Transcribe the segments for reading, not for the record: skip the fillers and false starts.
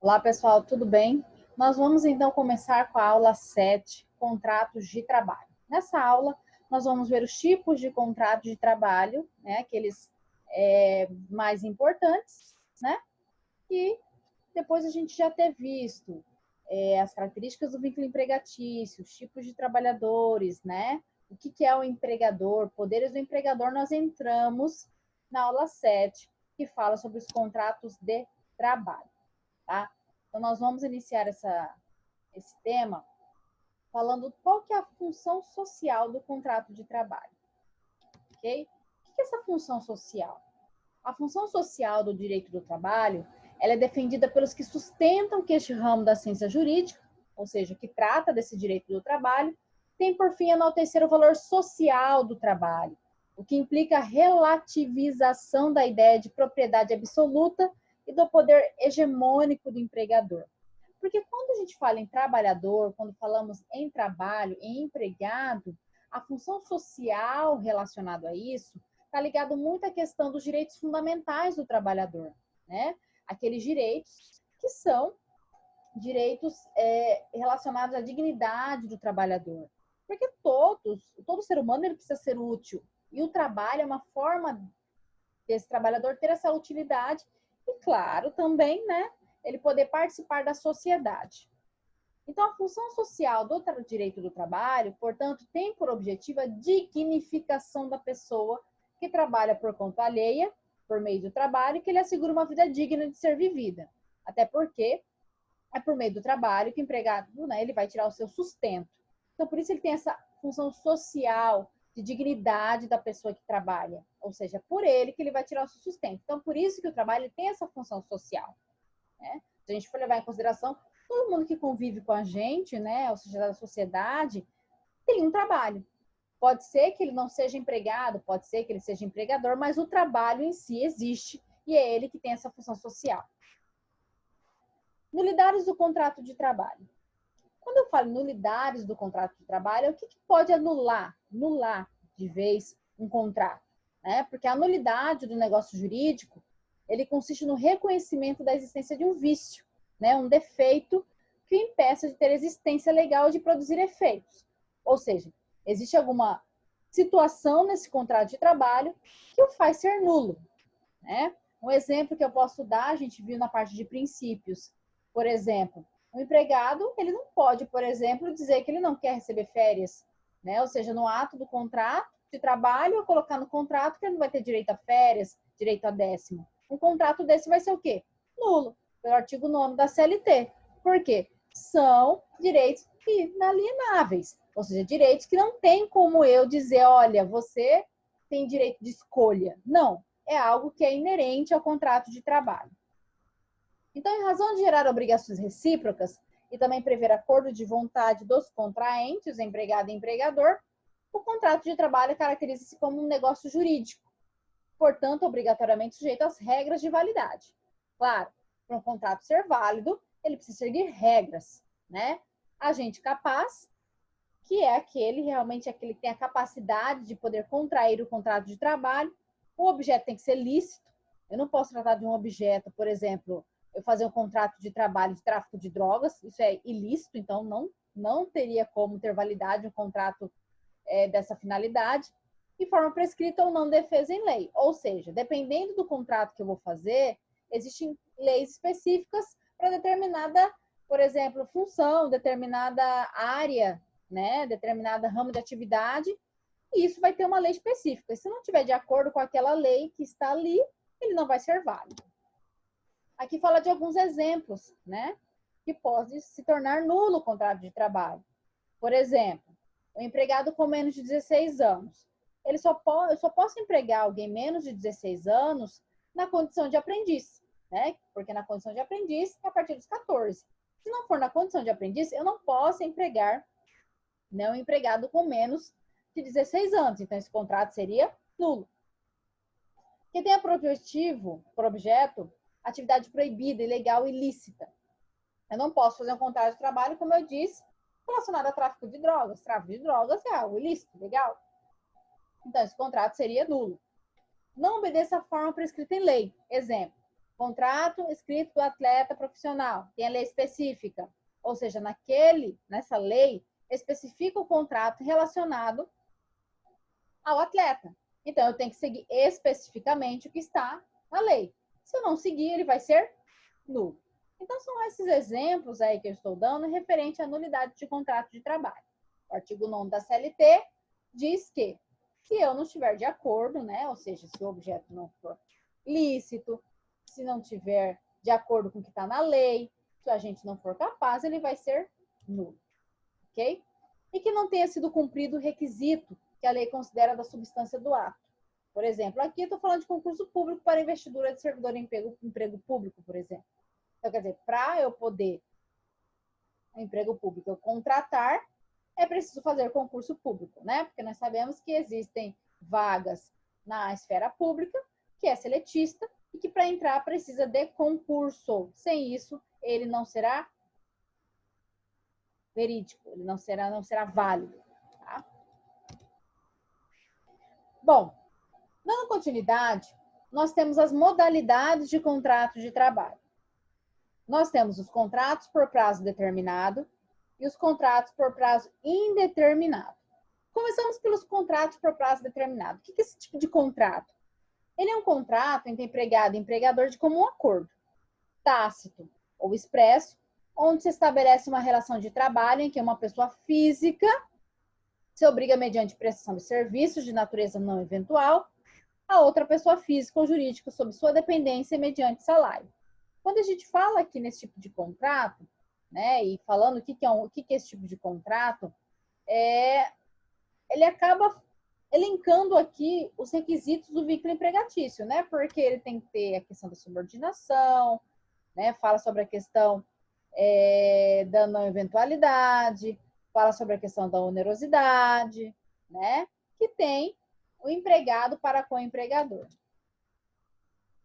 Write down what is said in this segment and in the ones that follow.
Olá, pessoal, tudo bem? Nós vamos então começar com a aula 7, contratos de trabalho. Nessa aula, nós vamos ver os tipos de contrato de trabalho, né, aqueles mais importantes, né? E depois a gente já ter visto as características do vínculo empregatício, os tipos de trabalhadores, né? O que é o empregador, poderes do empregador, nós entramos na aula 7, que fala sobre os contratos de trabalho. Tá? Então, nós vamos iniciar esse tema falando qual que é a função social do contrato de trabalho. Ok? O que é essa função social? A função social do direito do trabalho, ela é defendida pelos que sustentam que este ramo da ciência jurídica, ou seja, que trata desse direito do trabalho, tem por fim enaltecer o valor social do trabalho, o que implica a relativização da ideia de propriedade absoluta e do poder hegemônico do empregador. Porque quando a gente fala em trabalhador, quando falamos em trabalho, em empregado, a função social relacionada a isso está ligado muito à questão dos direitos fundamentais do trabalhador, né? Aqueles direitos que são direitos relacionados à dignidade do trabalhador. Porque todo ser humano ele precisa ser útil. E o trabalho é uma forma desse trabalhador ter essa utilidade e, claro, também, né, ele poder participar da sociedade. Então, a função social do direito do trabalho, portanto, tem por objetivo a dignificação da pessoa que trabalha por conta alheia, por meio do trabalho, que ele assegura uma vida digna de ser vivida. Até porque é por meio do trabalho que o empregado, né, ele vai tirar o seu sustento. Então, por isso ele tem essa função social de dignidade da pessoa que trabalha. Ou seja, por ele que ele vai tirar o seu sustento. Então, por isso que o trabalho tem essa função social. Né? Se a gente for levar em consideração, todo mundo que convive com a gente, né, ou seja, da sociedade, tem um trabalho. Pode ser que ele não seja empregado, pode ser que ele seja empregador, mas o trabalho em si existe e é ele que tem essa função social. Nulidades do contrato de trabalho. Quando eu falo nulidades do contrato de trabalho, o que pode anular de vez um contrato? Né? Porque a nulidade do negócio jurídico, ele consiste no reconhecimento da existência de um vício, né? Um defeito que impeça de ter existência legal de produzir efeitos. Ou seja, existe alguma situação nesse contrato de trabalho que o faz ser nulo. Né? Um exemplo que eu posso dar, a gente viu na parte de princípios, por exemplo, o empregado, ele não pode, por exemplo, dizer que ele não quer receber férias, né? Ou seja, no ato do contrato de trabalho, eu colocar no contrato que ele não vai ter direito a férias, direito a décimo. Um contrato desse vai ser o quê? Nulo, pelo artigo 9º da CLT. Por quê? São direitos inalienáveis, ou seja, direitos que não tem como eu dizer, olha, você tem direito de escolha. Não, é algo que é inerente ao contrato de trabalho. Então, em razão de gerar obrigações recíprocas e também prever acordo de vontade dos contraentes, empregado e empregador, o contrato de trabalho caracteriza-se como um negócio jurídico, portanto, obrigatoriamente sujeito às regras de validade. Claro, para um contrato ser válido, ele precisa seguir regras, né? Agente capaz, que é realmente aquele que tem a capacidade de poder contrair o contrato de trabalho. O objeto tem que ser lícito. Eu não posso tratar de um objeto, por exemplo, eu fazer um contrato de trabalho de tráfico de drogas, isso é ilícito, então não teria como ter validade um contrato dessa finalidade, e forma prescrita ou não defesa em lei. Ou seja, dependendo do contrato que eu vou fazer, existem leis específicas para determinada, por exemplo, função, determinada área, né, determinada ramo de atividade, e isso vai ter uma lei específica. E se não tiver de acordo com aquela lei que está ali, ele não vai ser válido. Aqui fala de alguns exemplos, né, que pode se tornar nulo o contrato de trabalho. Por exemplo, o empregado com menos de 16 anos. Eu só posso empregar alguém menos de 16 anos na condição de aprendiz, né? Porque na condição de aprendiz é a partir dos 14. Se não for na condição de aprendiz, eu não posso empregar, né, um empregado com menos de 16 anos. Então, esse contrato seria nulo. Que tem por objeto, atividade proibida, ilegal, ilícita. Eu não posso fazer um contrato de trabalho, como eu disse, relacionado a tráfico de drogas. Tráfico de drogas é algo ilícito, legal. Então, esse contrato seria nulo. Não obedeça a forma prescrita em lei. Exemplo, Contrato escrito do atleta profissional, tem a lei específica. Ou seja, nessa lei, especifica o contrato relacionado ao atleta. Então, eu tenho que seguir especificamente o que está na lei. Se eu não seguir, ele vai ser nulo. Então, são esses exemplos aí que eu estou dando referente à nulidade de contrato de trabalho. O artigo 9º da CLT diz que, se eu não estiver de acordo, né, ou seja, se o objeto não for lícito, se não tiver de acordo com o que está na lei, se o agente não for capaz, ele vai ser nulo, ok? E que não tenha sido cumprido o requisito que a lei considera da substância do ato. Por exemplo, aqui eu estou falando de concurso público para investidura de servidor em emprego público, por exemplo. Então, quer dizer, para eu poder, emprego público, eu contratar, é preciso fazer concurso público, né? Porque nós sabemos que existem vagas na esfera pública, que é seletista, e que para entrar precisa de concurso. Sem isso, ele não será verídico, ele não será válido. Tá? Bom, dando continuidade, nós temos as modalidades de contrato de trabalho. Nós temos os contratos por prazo determinado e os contratos por prazo indeterminado. Começamos pelos contratos por prazo determinado. O que é esse tipo de contrato? Ele é um contrato entre empregado e empregador de comum acordo, tácito ou expresso, onde se estabelece uma relação de trabalho em que uma pessoa física se obriga, mediante prestação de serviços de natureza não eventual, a outra pessoa física ou jurídica sob sua dependência mediante salário. Quando a gente fala aqui nesse tipo de contrato, né, e falando o que é esse tipo de contrato, ele acaba elencando aqui os requisitos do vínculo empregatício, né, porque ele tem que ter a questão da subordinação, né, fala sobre a questão da não eventualidade, fala sobre a questão da onerosidade, né, que tem o empregado para com o empregador.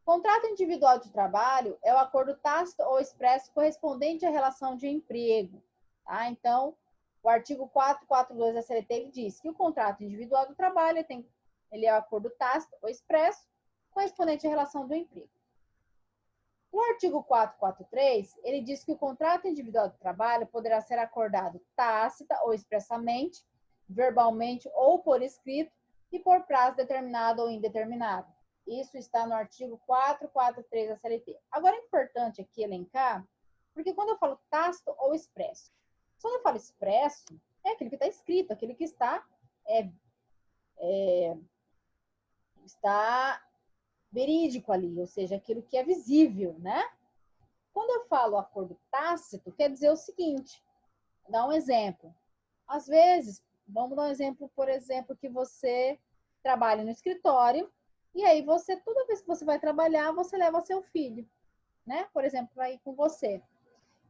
Contrato individual de trabalho é o acordo tácito ou expresso correspondente à relação de emprego. Tá? Então, o artigo 442 da CLT diz que o contrato individual do trabalho ele é o acordo tácito ou expresso correspondente à relação do emprego. O artigo 443, ele diz que o contrato individual de trabalho poderá ser acordado tácita ou expressamente, verbalmente ou por escrito e por prazo determinado ou indeterminado. Isso está no artigo 443 da CLT. Agora, é importante aqui elencar, porque quando eu falo tácito ou expresso, quando eu falo expresso, é aquele que está escrito, aquele que está verídico ali, ou seja, aquilo que é visível, né? Quando eu falo acordo tácito, quer dizer o seguinte, vou dar um exemplo. Às vezes, vamos dar um exemplo, por exemplo, que você trabalha no escritório e aí toda vez que você vai trabalhar, você leva seu filho, né? Por exemplo, para ir com você.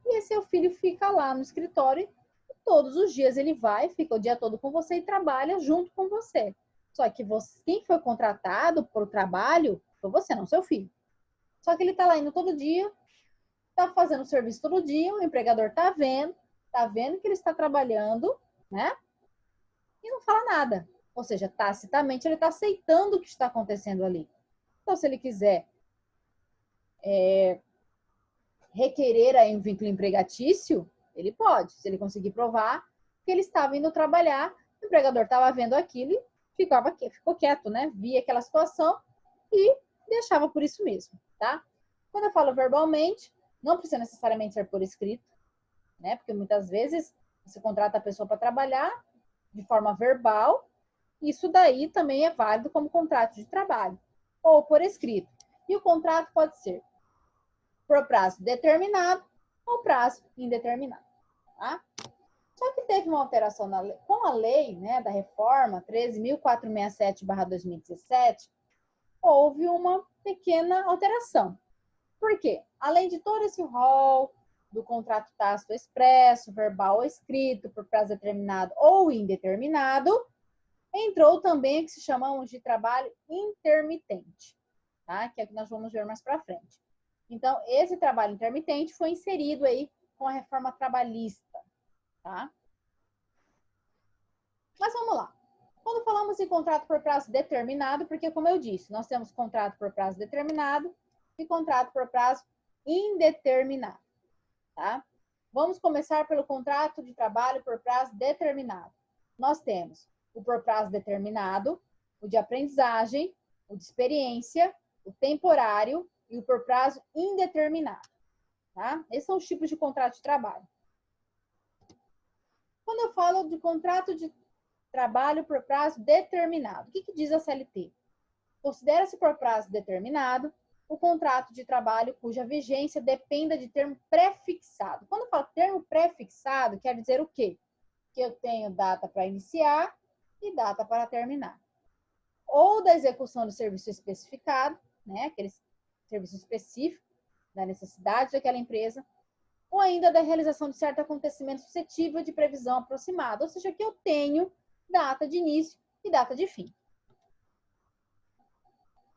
E esse seu filho fica lá no escritório e todos os dias ele fica o dia todo com você e trabalha junto com você. Só que quem foi contratado para o trabalho foi você, não seu filho. Só que ele está lá indo todo dia, está fazendo serviço todo dia, o empregador está vendo que ele está trabalhando, né? E não fala nada. Ou seja, tacitamente ele está aceitando o que está acontecendo ali. Então, se ele quiser requerer aí um vínculo empregatício, ele pode. Se ele conseguir provar que ele estava indo trabalhar, o empregador estava vendo aquilo e ficou quieto, né? Via aquela situação e deixava por isso mesmo, tá? Quando eu falo verbalmente, não precisa necessariamente ser por escrito, né? Porque muitas vezes você contrata a pessoa para trabalhar de forma verbal, isso daí também é válido como contrato de trabalho, ou por escrito. E o contrato pode ser por prazo determinado ou prazo indeterminado, tá? Só que teve uma alteração com a lei, né, da reforma 13.467/2017, houve uma pequena alteração. Por quê? Além de todo esse rol do contrato tácito expresso, verbal ou escrito, por prazo determinado ou indeterminado, entrou também o que se chamamos de trabalho intermitente, tá? Que é o que nós vamos ver mais para frente. Então, esse trabalho intermitente foi inserido aí com a reforma trabalhista, tá? Mas vamos lá. Quando falamos em contrato por prazo determinado, porque como eu disse, nós temos contrato por prazo determinado e contrato por prazo indeterminado, tá? Vamos começar pelo contrato de trabalho por prazo determinado. Nós temos o por prazo determinado, o de aprendizagem, o de experiência, o temporário e o por prazo indeterminado, tá? Esses são os tipos de contrato de trabalho. Quando eu falo de contrato de trabalho por prazo determinado, o que diz a CLT? Considera-se por prazo determinado o contrato de trabalho cuja vigência dependa de termo prefixado. Quando eu falo termo prefixado, quer dizer o quê? Que eu tenho data para iniciar e data para terminar. Ou da execução do serviço especificado, né, aquele serviço específico da necessidade daquela empresa, ou ainda da realização de certo acontecimento suscetível de previsão aproximada, ou seja, que eu tenho data de início e data de fim.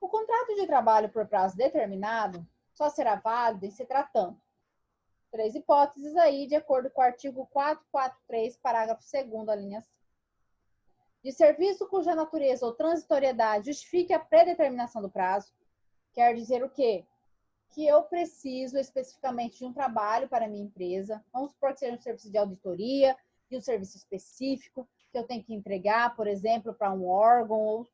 O contrato de trabalho por prazo determinado só será válido em se tratando. 3 hipóteses aí, de acordo com o artigo 443, parágrafo 2º, a linha C. De serviço cuja natureza ou transitoriedade justifique a predeterminação do prazo. Quer dizer o quê? Que eu preciso especificamente de um trabalho para a minha empresa. Vamos supor que seja um serviço de auditoria, de um serviço específico, que eu tenho que entregar, por exemplo, para um órgão, ou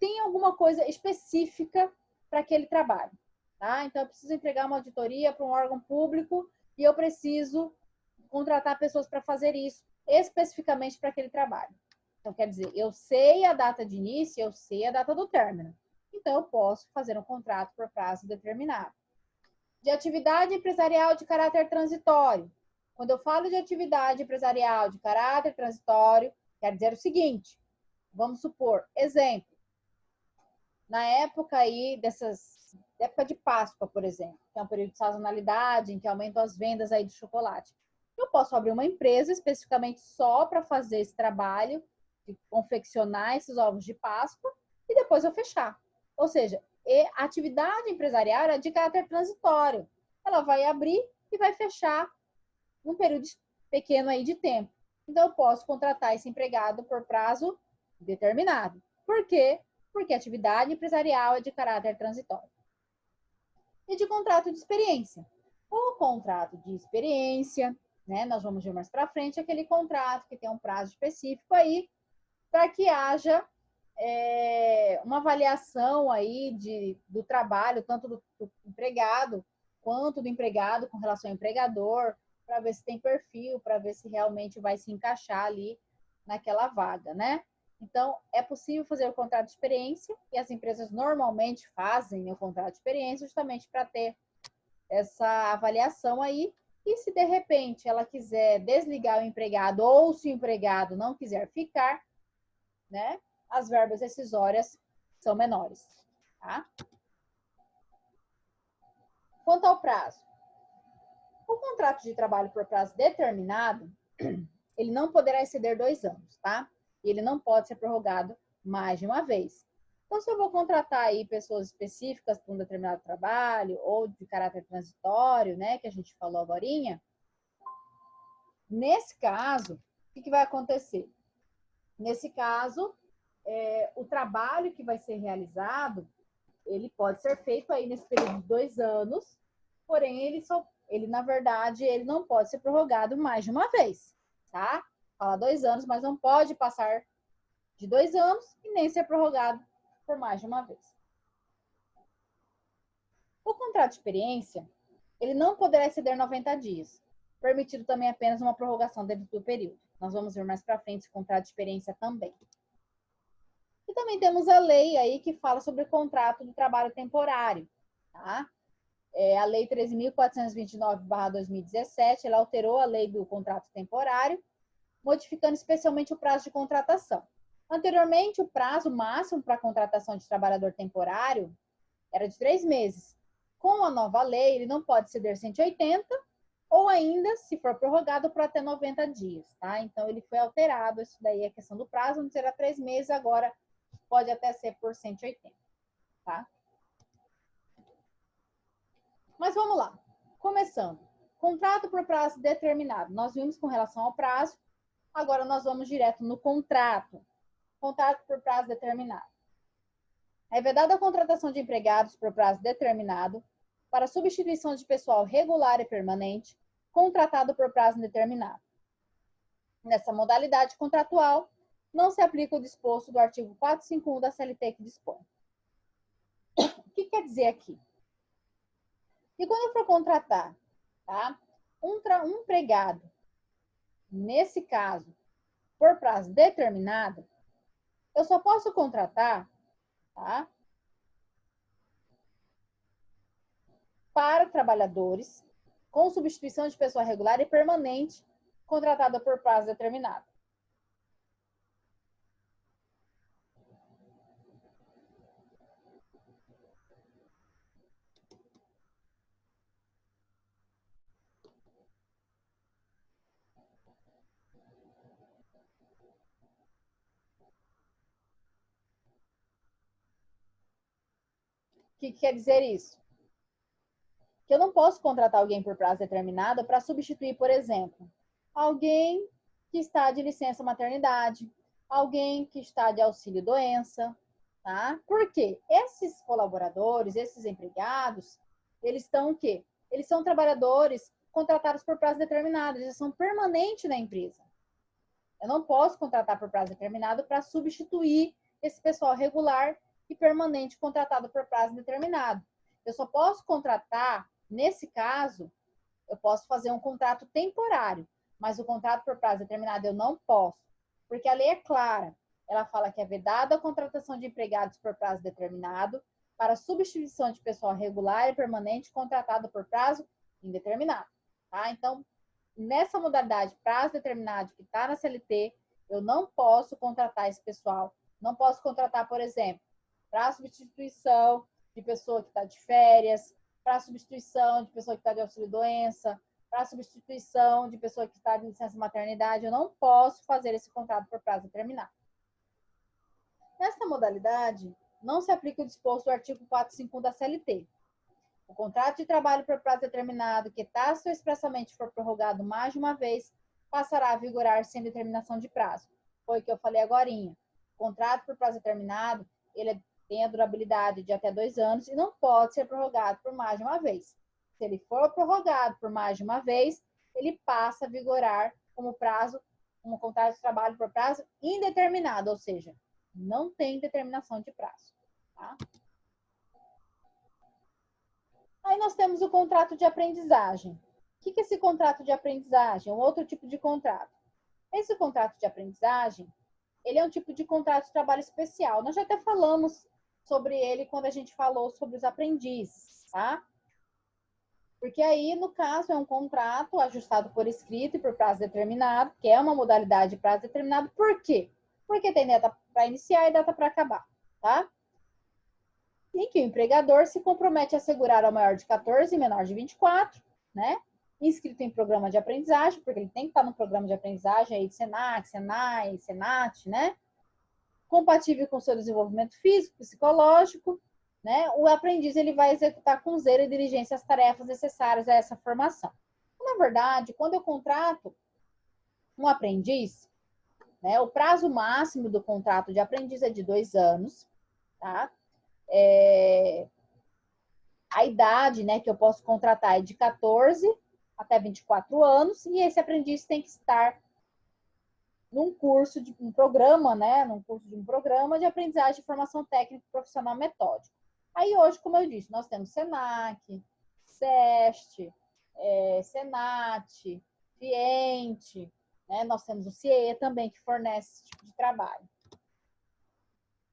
tem alguma coisa específica para aquele trabalho, tá? Então, eu preciso entregar uma auditoria para um órgão público e eu preciso contratar pessoas para fazer isso, especificamente para aquele trabalho. Então, quer dizer, eu sei a data de início, eu sei a data do término. Então, eu posso fazer um contrato por prazo determinado. De atividade empresarial de caráter transitório. Quando eu falo de atividade empresarial de caráter transitório, quer dizer o seguinte, vamos supor, exemplo, na época aí época de Páscoa, por exemplo, que é um período de sazonalidade, em que aumentam as vendas aí de chocolate. Eu posso abrir uma empresa especificamente só para fazer esse trabalho, de confeccionar esses ovos de Páscoa, e depois eu fechar. Ou seja, a atividade empresarial é de caráter transitório. Ela vai abrir e vai fechar num período pequeno aí de tempo. Então, eu posso contratar esse empregado por prazo determinado. Por quê? Porque a atividade empresarial é de caráter transitório. E de contrato de experiência. O contrato de experiência, né, nós vamos ver mais para frente, aquele contrato que tem um prazo específico aí, para que haja uma avaliação aí do trabalho, tanto do empregado, quanto do empregado com relação ao empregador, para ver se tem perfil, para ver se realmente vai se encaixar ali naquela vaga, né? Então, é possível fazer o contrato de experiência e as empresas normalmente fazem o contrato de experiência justamente para ter essa avaliação aí. E se de repente ela quiser desligar o empregado ou se o empregado não quiser ficar, né, as verbas rescisórias são menores, tá? Quanto ao prazo, o contrato de trabalho por prazo determinado, ele não poderá exceder 2 anos, tá? E ele não pode ser prorrogado mais de uma vez. Então, se eu vou contratar aí pessoas específicas para um determinado trabalho ou de caráter transitório, né, que a gente falou agorinha, nesse caso, o que vai acontecer? Nesse caso, o trabalho que vai ser realizado, ele pode ser feito aí nesse período de 2 anos, porém, ele na verdade, ele não pode ser prorrogado mais de uma vez, tá? Fala 2 anos, mas não pode passar de 2 anos e nem ser prorrogado por mais de uma vez. O contrato de experiência, ele não poderá exceder 90 dias, permitido também apenas uma prorrogação dentro do período. Nós vamos ver mais para frente esse contrato de experiência também. E também temos a lei aí que fala sobre o contrato de trabalho temporário, tá? A Lei 13.429/2017, ela alterou a lei do contrato temporário, modificando especialmente o prazo de contratação. Anteriormente, o prazo máximo para a contratação de trabalhador temporário era de 3 meses. Com a nova lei, ele não pode exceder 180 ou ainda, se for prorrogado, por até 90 dias, tá? Então, ele foi alterado, isso daí é a questão do prazo, antes era 3 meses, agora pode até ser por 180, tá? Mas vamos lá. Começando. Contrato por prazo determinado. Nós vimos com relação ao prazo, agora nós vamos direto no contrato. Contrato por prazo determinado. É vedada a contratação de empregados por prazo determinado para substituição de pessoal regular e permanente contratado por prazo indeterminado. Nessa modalidade contratual, não se aplica o disposto do artigo 451 da CLT que dispõe. O que quer dizer aqui? Que quando eu for contratar, tá, um empregado, nesse caso, por prazo determinado, eu só posso contratar, tá, para trabalhadores com substituição de pessoa regular e permanente contratada por prazo determinado. O que quer dizer isso? Que eu não posso contratar alguém por prazo determinado para substituir, por exemplo, alguém que está de licença maternidade, alguém que está de auxílio doença, tá? Por quê? Esses colaboradores, esses empregados, eles estão o quê? Eles são trabalhadores contratados por prazo determinado, eles são permanentes na empresa. Eu não posso contratar por prazo determinado para substituir esse pessoal regular e permanente contratado por prazo determinado. Eu só posso contratar, nesse caso, eu posso fazer um contrato temporário, mas o contrato por prazo determinado eu não posso, porque a lei é clara. Ela fala que é vedada a contratação de empregados por prazo determinado para substituição de pessoal regular e permanente contratado por prazo indeterminado. Tá? Então, nessa modalidade prazo determinado que está na CLT, eu não posso contratar esse pessoal. Não posso contratar, por exemplo, para substituição de pessoa que está de férias, para substituição de pessoa que está de auxílio-doença, para substituição de pessoa que está de licença maternidade. Eu não posso fazer esse contrato por prazo determinado. Nessa modalidade, não se aplica o disposto do artigo 451 da CLT. O contrato de trabalho por prazo determinado, que tácito ou expressamente for prorrogado mais de uma vez, passará a vigorar sem determinação de prazo. Foi o que eu falei agorinha. O contrato por prazo determinado, ele tem a durabilidade de até 2 anos e não pode ser prorrogado por mais de uma vez. Se ele for prorrogado por mais de uma vez, ele passa a vigorar como prazo, como contrato de trabalho por prazo indeterminado, ou seja, não tem determinação de prazo. Tá? Aí nós temos o contrato de aprendizagem. O que é esse contrato de aprendizagem? É um outro tipo de contrato. Esse contrato de aprendizagem, ele é um tipo de contrato de trabalho especial. Nós já até falamos sobre ele quando a gente falou sobre os aprendizes, tá? Porque aí, no caso, é um contrato ajustado por escrito e por prazo determinado, que é uma modalidade de prazo determinado. Por quê? Porque tem data para iniciar e data para acabar, tá? Em que o empregador se compromete a assegurar ao maior de 14 e menor de 24, né? Inscrito em programa de aprendizagem, porque ele tem que estar no programa de aprendizagem aí de Senac, Senai, Senat, né? Compatível com o seu desenvolvimento físico, psicológico, né? O aprendiz ele vai executar com zelo e diligência as tarefas necessárias a essa formação. Na verdade, quando eu contrato um aprendiz, né? O prazo máximo do contrato de aprendiz é de 2 anos, tá? A idade, né, que eu posso contratar é de 14 até 24 anos, e esse aprendiz tem que estar num curso de um programa, né, num curso de um programa de aprendizagem de formação técnica profissional metódica. Aí hoje, como eu disse, nós temos Senac, SEST, Senat, Fiente, né, nós temos o CIE também que fornece esse tipo de trabalho.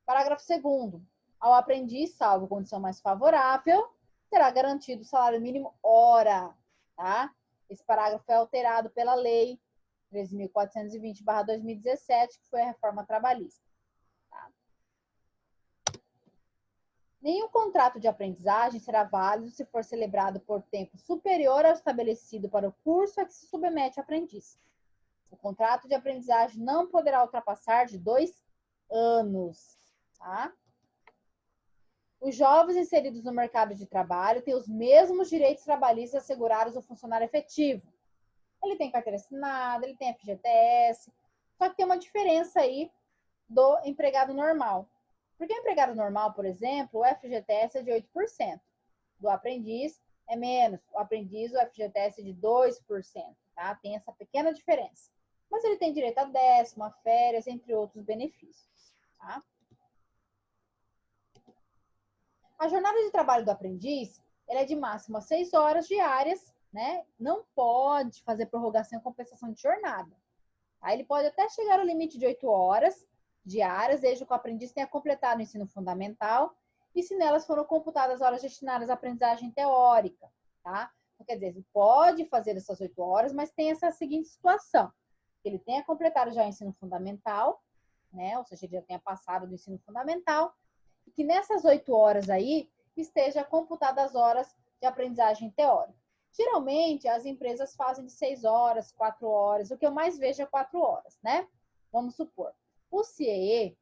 Parágrafo 2º. Ao aprendiz, salvo condição mais favorável, será garantido o salário mínimo hora, tá? Esse parágrafo é alterado pela lei 13.420/2017, que foi a reforma trabalhista. Tá? Nenhum contrato de aprendizagem será válido se for celebrado por tempo superior ao estabelecido para o curso a que se submete o aprendiz. O contrato de aprendizagem não poderá ultrapassar de 2 anos, tá? Os jovens inseridos no mercado de trabalho têm os mesmos direitos trabalhistas assegurados ao funcionário efetivo. Ele tem carteira assinada, ele tem FGTS, só que tem uma diferença aí do empregado normal. Porque o empregado normal, por exemplo, o FGTS é de 8%. Do aprendiz é menos. O aprendiz, o FGTS é de 2%, tá? Tem essa pequena diferença. Mas ele tem direito a décima, férias, entre outros benefícios, tá? A jornada de trabalho do aprendiz, ela é de máximo 6 horas diárias, né? Não pode fazer prorrogação e compensação de jornada. Aí ele pode até chegar ao limite de 8 horas diárias, desde que o aprendiz tenha completado o ensino fundamental e se nelas foram computadas horas destinadas à aprendizagem teórica, tá? Então, quer dizer, ele pode fazer essas 8 horas, mas tem essa seguinte situação. Ele tenha completado já o ensino fundamental, né? Ou seja, ele já tenha passado do ensino fundamental, e que nessas 8 horas aí esteja computadas as horas de aprendizagem teórica. Geralmente, as empresas fazem de 6 horas, 4 horas. O que eu mais vejo é 4 horas, né? Vamos supor. O CIEE,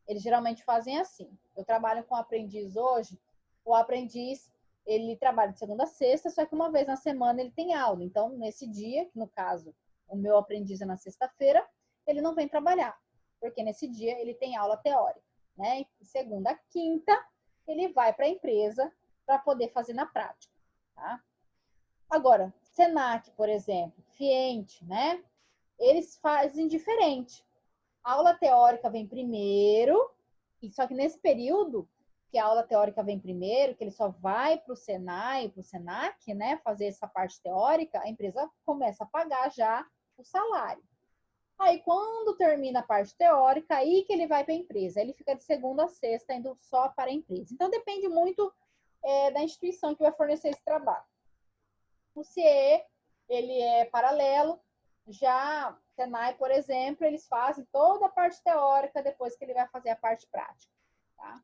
eles geralmente fazem assim. Eu trabalho com aprendiz hoje. O aprendiz, ele trabalha de segunda a sexta, só que uma vez na semana ele tem aula. Então, nesse dia, que no caso, o meu aprendiz é na sexta-feira, ele não vem trabalhar. Porque nesse dia ele tem aula teórica, né? E segunda a quinta, ele vai para a empresa para poder fazer na prática, tá? Agora, Senac, por exemplo, Fiente, né? Eles fazem diferente. A aula teórica vem primeiro, e só que nesse período que a aula teórica vem primeiro, que ele só vai para o Senai, para o Senac, né, fazer essa parte teórica, a empresa começa a pagar já o salário. Aí, quando termina a parte teórica, aí que ele vai para a empresa. Ele fica de segunda a sexta indo só para a empresa. Então, depende muito da instituição que vai fornecer esse trabalho. O CIE, ele é paralelo. Já Senai, por exemplo, eles fazem toda a parte teórica depois que ele vai fazer a parte prática, tá?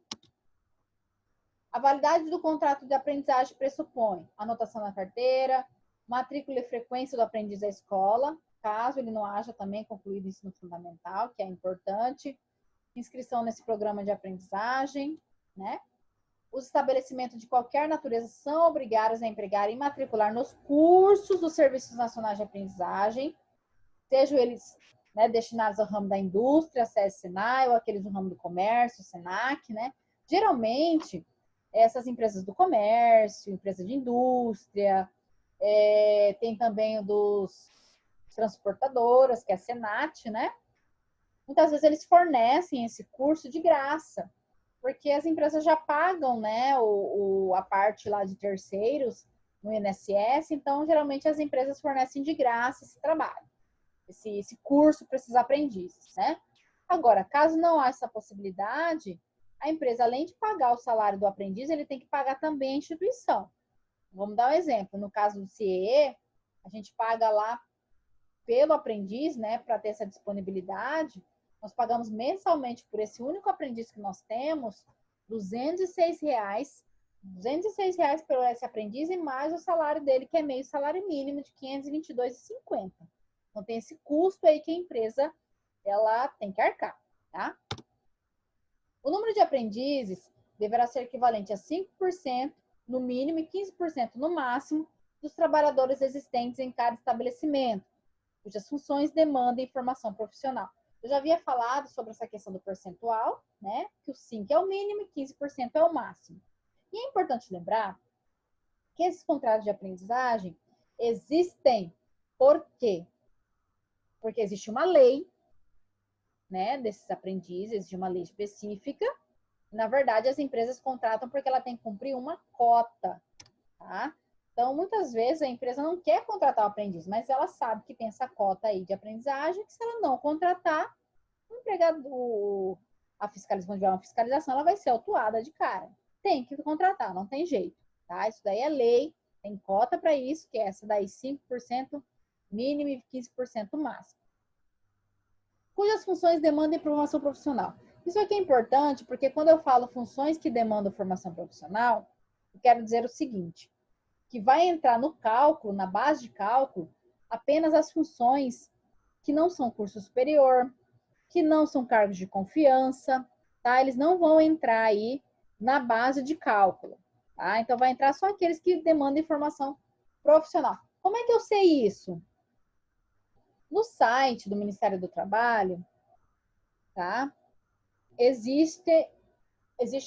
A validade do contrato de aprendizagem pressupõe anotação na carteira, matrícula e frequência do aprendiz à escola, caso ele não haja também concluído o ensino fundamental, que é importante, inscrição nesse programa de aprendizagem, né? Os estabelecimentos de qualquer natureza são obrigados a empregar e matricular nos cursos dos Serviços Nacionais de Aprendizagem, sejam eles, né, destinados ao ramo da indústria, SESI, Senai, ou aqueles do ramo do comércio, Senac, né? Geralmente, essas empresas do comércio, empresa de indústria, tem também o dos transportadoras, que é a Senat, né? Muitas vezes eles fornecem esse curso de graça, porque as empresas já pagam, né, a parte lá de terceiros no INSS, então geralmente as empresas fornecem de graça esse trabalho, esse curso para esses aprendizes, né? Agora, caso não haja essa possibilidade, a empresa, além de pagar o salário do aprendiz, ele tem que pagar também a instituição. Vamos dar um exemplo. No caso do CIE, a gente paga lá pelo aprendiz, né, para ter essa disponibilidade, nós pagamos mensalmente por esse único aprendiz que nós temos, R$ 206, R$ 206 pelo esse aprendiz e mais o salário dele, que é meio salário mínimo de R$ 522,50. Então tem esse custo aí que a empresa ela tem que arcar, tá? O número de aprendizes deverá ser equivalente a 5% no mínimo e 15% no máximo dos trabalhadores existentes em cada estabelecimento, cujas funções demandam informação profissional. Eu já havia falado sobre essa questão do percentual, né? Que o 5 é o mínimo e 15% é o máximo. E é importante lembrar que esses contratos de aprendizagem existem por quê? Porque existe uma lei, né, desses aprendizes, existe uma lei específica. Na verdade, as empresas contratam porque ela tem que cumprir uma cota, tá? Então, muitas vezes a empresa não quer contratar o aprendiz, mas ela sabe que tem essa cota aí de aprendizagem, que se ela não contratar, o empregado, a fiscalização, quando tiver uma fiscalização, ela vai ser autuada de cara. Tem que contratar, não tem jeito, tá? Isso daí é lei, tem cota para isso, que é essa daí 5% mínimo e 15% máximo. Cujas funções demandam formação profissional. Isso aqui é importante, porque quando eu falo funções que demandam formação profissional, eu quero dizer o seguinte, que vai entrar no cálculo, na base de cálculo, apenas as funções que não são curso superior, que não são cargos de confiança, tá? Eles não vão entrar aí na base de cálculo, tá? Então, vai entrar só aqueles que demandam informação profissional. Como é que eu sei isso? No site do Ministério do Trabalho, tá? existe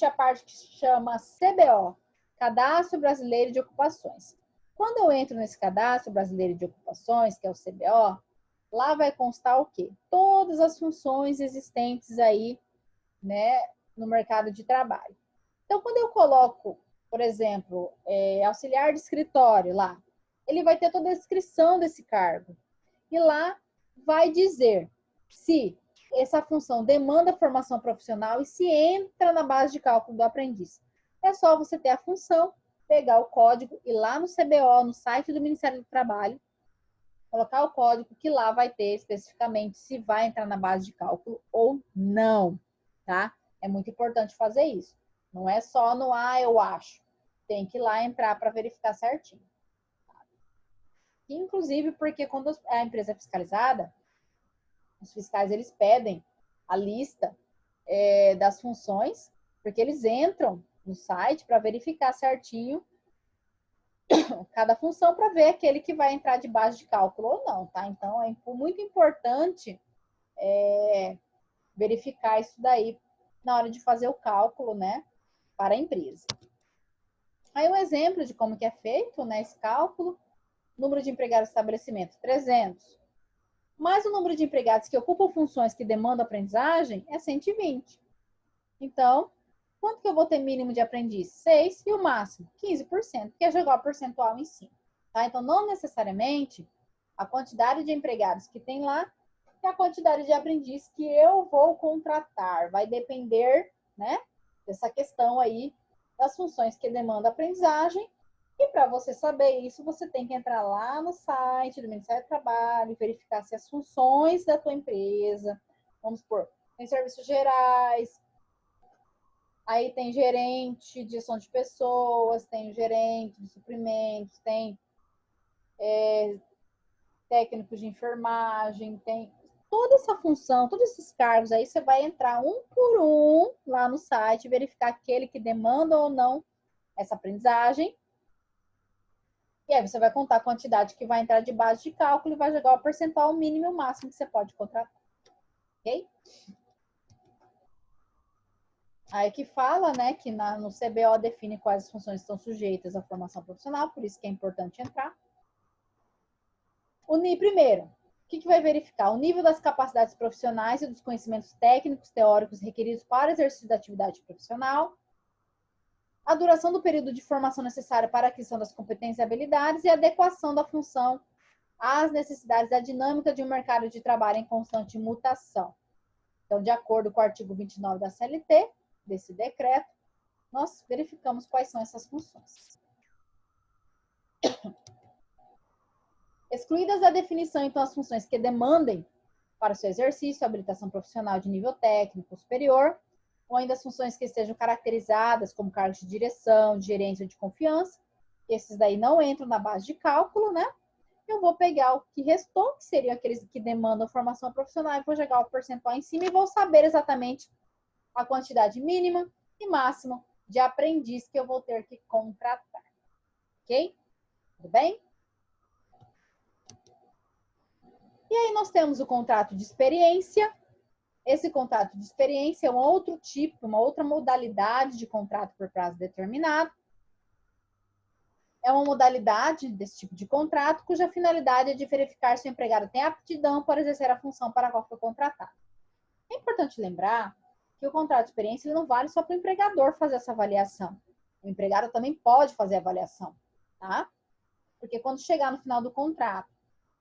a parte que se chama CBO, Cadastro Brasileiro de Ocupações. Quando eu entro nesse Cadastro Brasileiro de Ocupações, que é o CBO, lá vai constar o quê? Todas as funções existentes aí, né, no mercado de trabalho. Então, quando eu coloco, por exemplo, auxiliar de escritório lá, ele vai ter toda a descrição desse cargo. E lá vai dizer se essa função demanda formação profissional e se entra na base de cálculo do aprendiz. É só você ter a função, pegar o código e lá no CBO, no site do Ministério do Trabalho, colocar o código que lá vai ter especificamente se vai entrar na base de cálculo ou não, tá? É muito importante fazer isso. Não é só no eu acho. Tem que ir lá entrar para verificar certinho. Inclusive porque quando a empresa é fiscalizada, os fiscais eles pedem a lista das funções, porque eles entram no site para verificar certinho cada função para ver aquele que vai entrar de base de cálculo ou não, tá? Então é muito importante verificar isso daí na hora de fazer o cálculo, né, para a empresa. Aí um exemplo de como que é feito, né, esse cálculo: número de empregados no estabelecimento, 300. Mas o número de empregados que ocupam funções que demandam aprendizagem é 120. Então, quanto que eu vou ter mínimo de aprendiz? 6 e o máximo, 15%, que é jogar o percentual em cima. Tá? Então, não necessariamente a quantidade de empregados que tem lá é a quantidade de aprendiz que eu vou contratar. Vai depender, né, dessa questão aí das funções que demandam aprendizagem. E para você saber isso, você tem que entrar lá no site do Ministério do Trabalho e verificar se as funções da tua empresa, vamos supor, tem serviços gerais, aí tem gerente de gestão de pessoas, tem gerente de suprimentos, tem técnico de enfermagem, tem toda essa função, todos esses cargos aí, você vai entrar um por um lá no site, verificar aquele que demanda ou não essa aprendizagem. E aí você vai contar a quantidade que vai entrar de base de cálculo e vai jogar o percentual mínimo e o máximo que você pode contratar. Ok? Aí que fala, né, que no CBO define quais funções estão sujeitas à formação profissional, por isso que é importante entrar. Primeiro, o que vai verificar? O nível das capacidades profissionais e dos conhecimentos técnicos, teóricos requeridos para o exercício da atividade profissional. A duração do período de formação necessária para a aquisição das competências e habilidades e a adequação da função às necessidades da dinâmica de um mercado de trabalho em constante mutação. Então, de acordo com o artigo 29 da CLT, desse decreto, nós verificamos quais são essas funções. Excluídas da definição, então, as funções que demandem para o seu exercício habilitação profissional de nível técnico superior, ou ainda as funções que estejam caracterizadas como cargos de direção, de gerência ou de confiança, esses daí não entram na base de cálculo, né? Eu vou pegar o que restou, que seriam aqueles que demandam formação profissional, e vou jogar o percentual em cima e vou saber exatamente a quantidade mínima e máxima de aprendiz que eu vou ter que contratar. Ok? Tudo bem? E aí nós temos o contrato de experiência. Esse contrato de experiência é um outro tipo, uma outra modalidade de contrato por prazo determinado. É uma modalidade desse tipo de contrato cuja finalidade é de verificar se o empregado tem aptidão para exercer a função para a qual foi contratado. É importante lembrar que o contrato de experiência ele não vale só para o empregador fazer essa avaliação. O empregado também pode fazer a avaliação, tá? Porque quando chegar no final do contrato,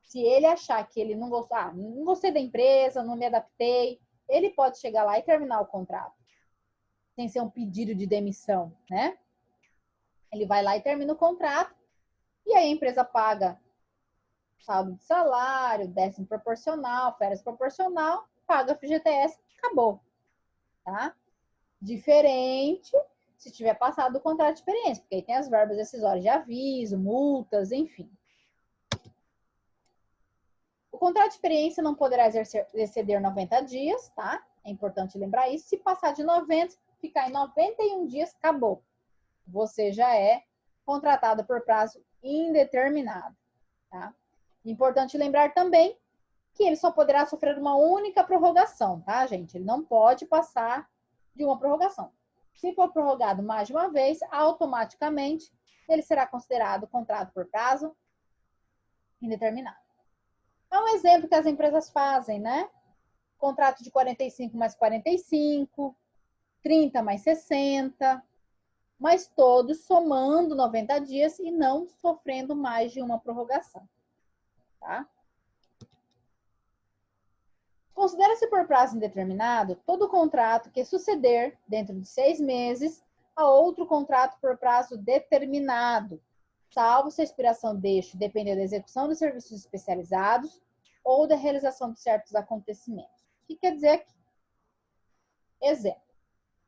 se ele achar que ele não gostou, não gostei da empresa, não me adaptei, ele pode chegar lá e terminar o contrato, sem ser um pedido de demissão, né? Ele vai lá e termina o contrato, e aí a empresa paga saldo de salário, décimo proporcional, férias proporcional, paga FGTS, acabou, tá? Diferente se tiver passado o contrato de experiência, porque aí tem as verbas decisórias de aviso, multas, enfim. O contrato de experiência não poderá exceder 90 dias, tá? É importante lembrar isso. Se passar de 90, ficar em 91 dias, acabou. Você já é contratado por prazo indeterminado, tá? Importante lembrar também que ele só poderá sofrer uma única prorrogação, tá, gente? Ele não pode passar de uma prorrogação. Se for prorrogado mais de uma vez, automaticamente ele será considerado contrato por prazo indeterminado. É um exemplo que as empresas fazem, né? Contrato de 45 mais 45, 30 mais 60, mas todos somando 90 dias e não sofrendo mais de uma prorrogação, tá? Considera-se por prazo indeterminado todo contrato que suceder dentro de 6 meses a outro contrato por prazo determinado, salvo se a expiração deste depender da execução de serviços especializados ou da realização de certos acontecimentos. O que quer dizer aqui? Exemplo,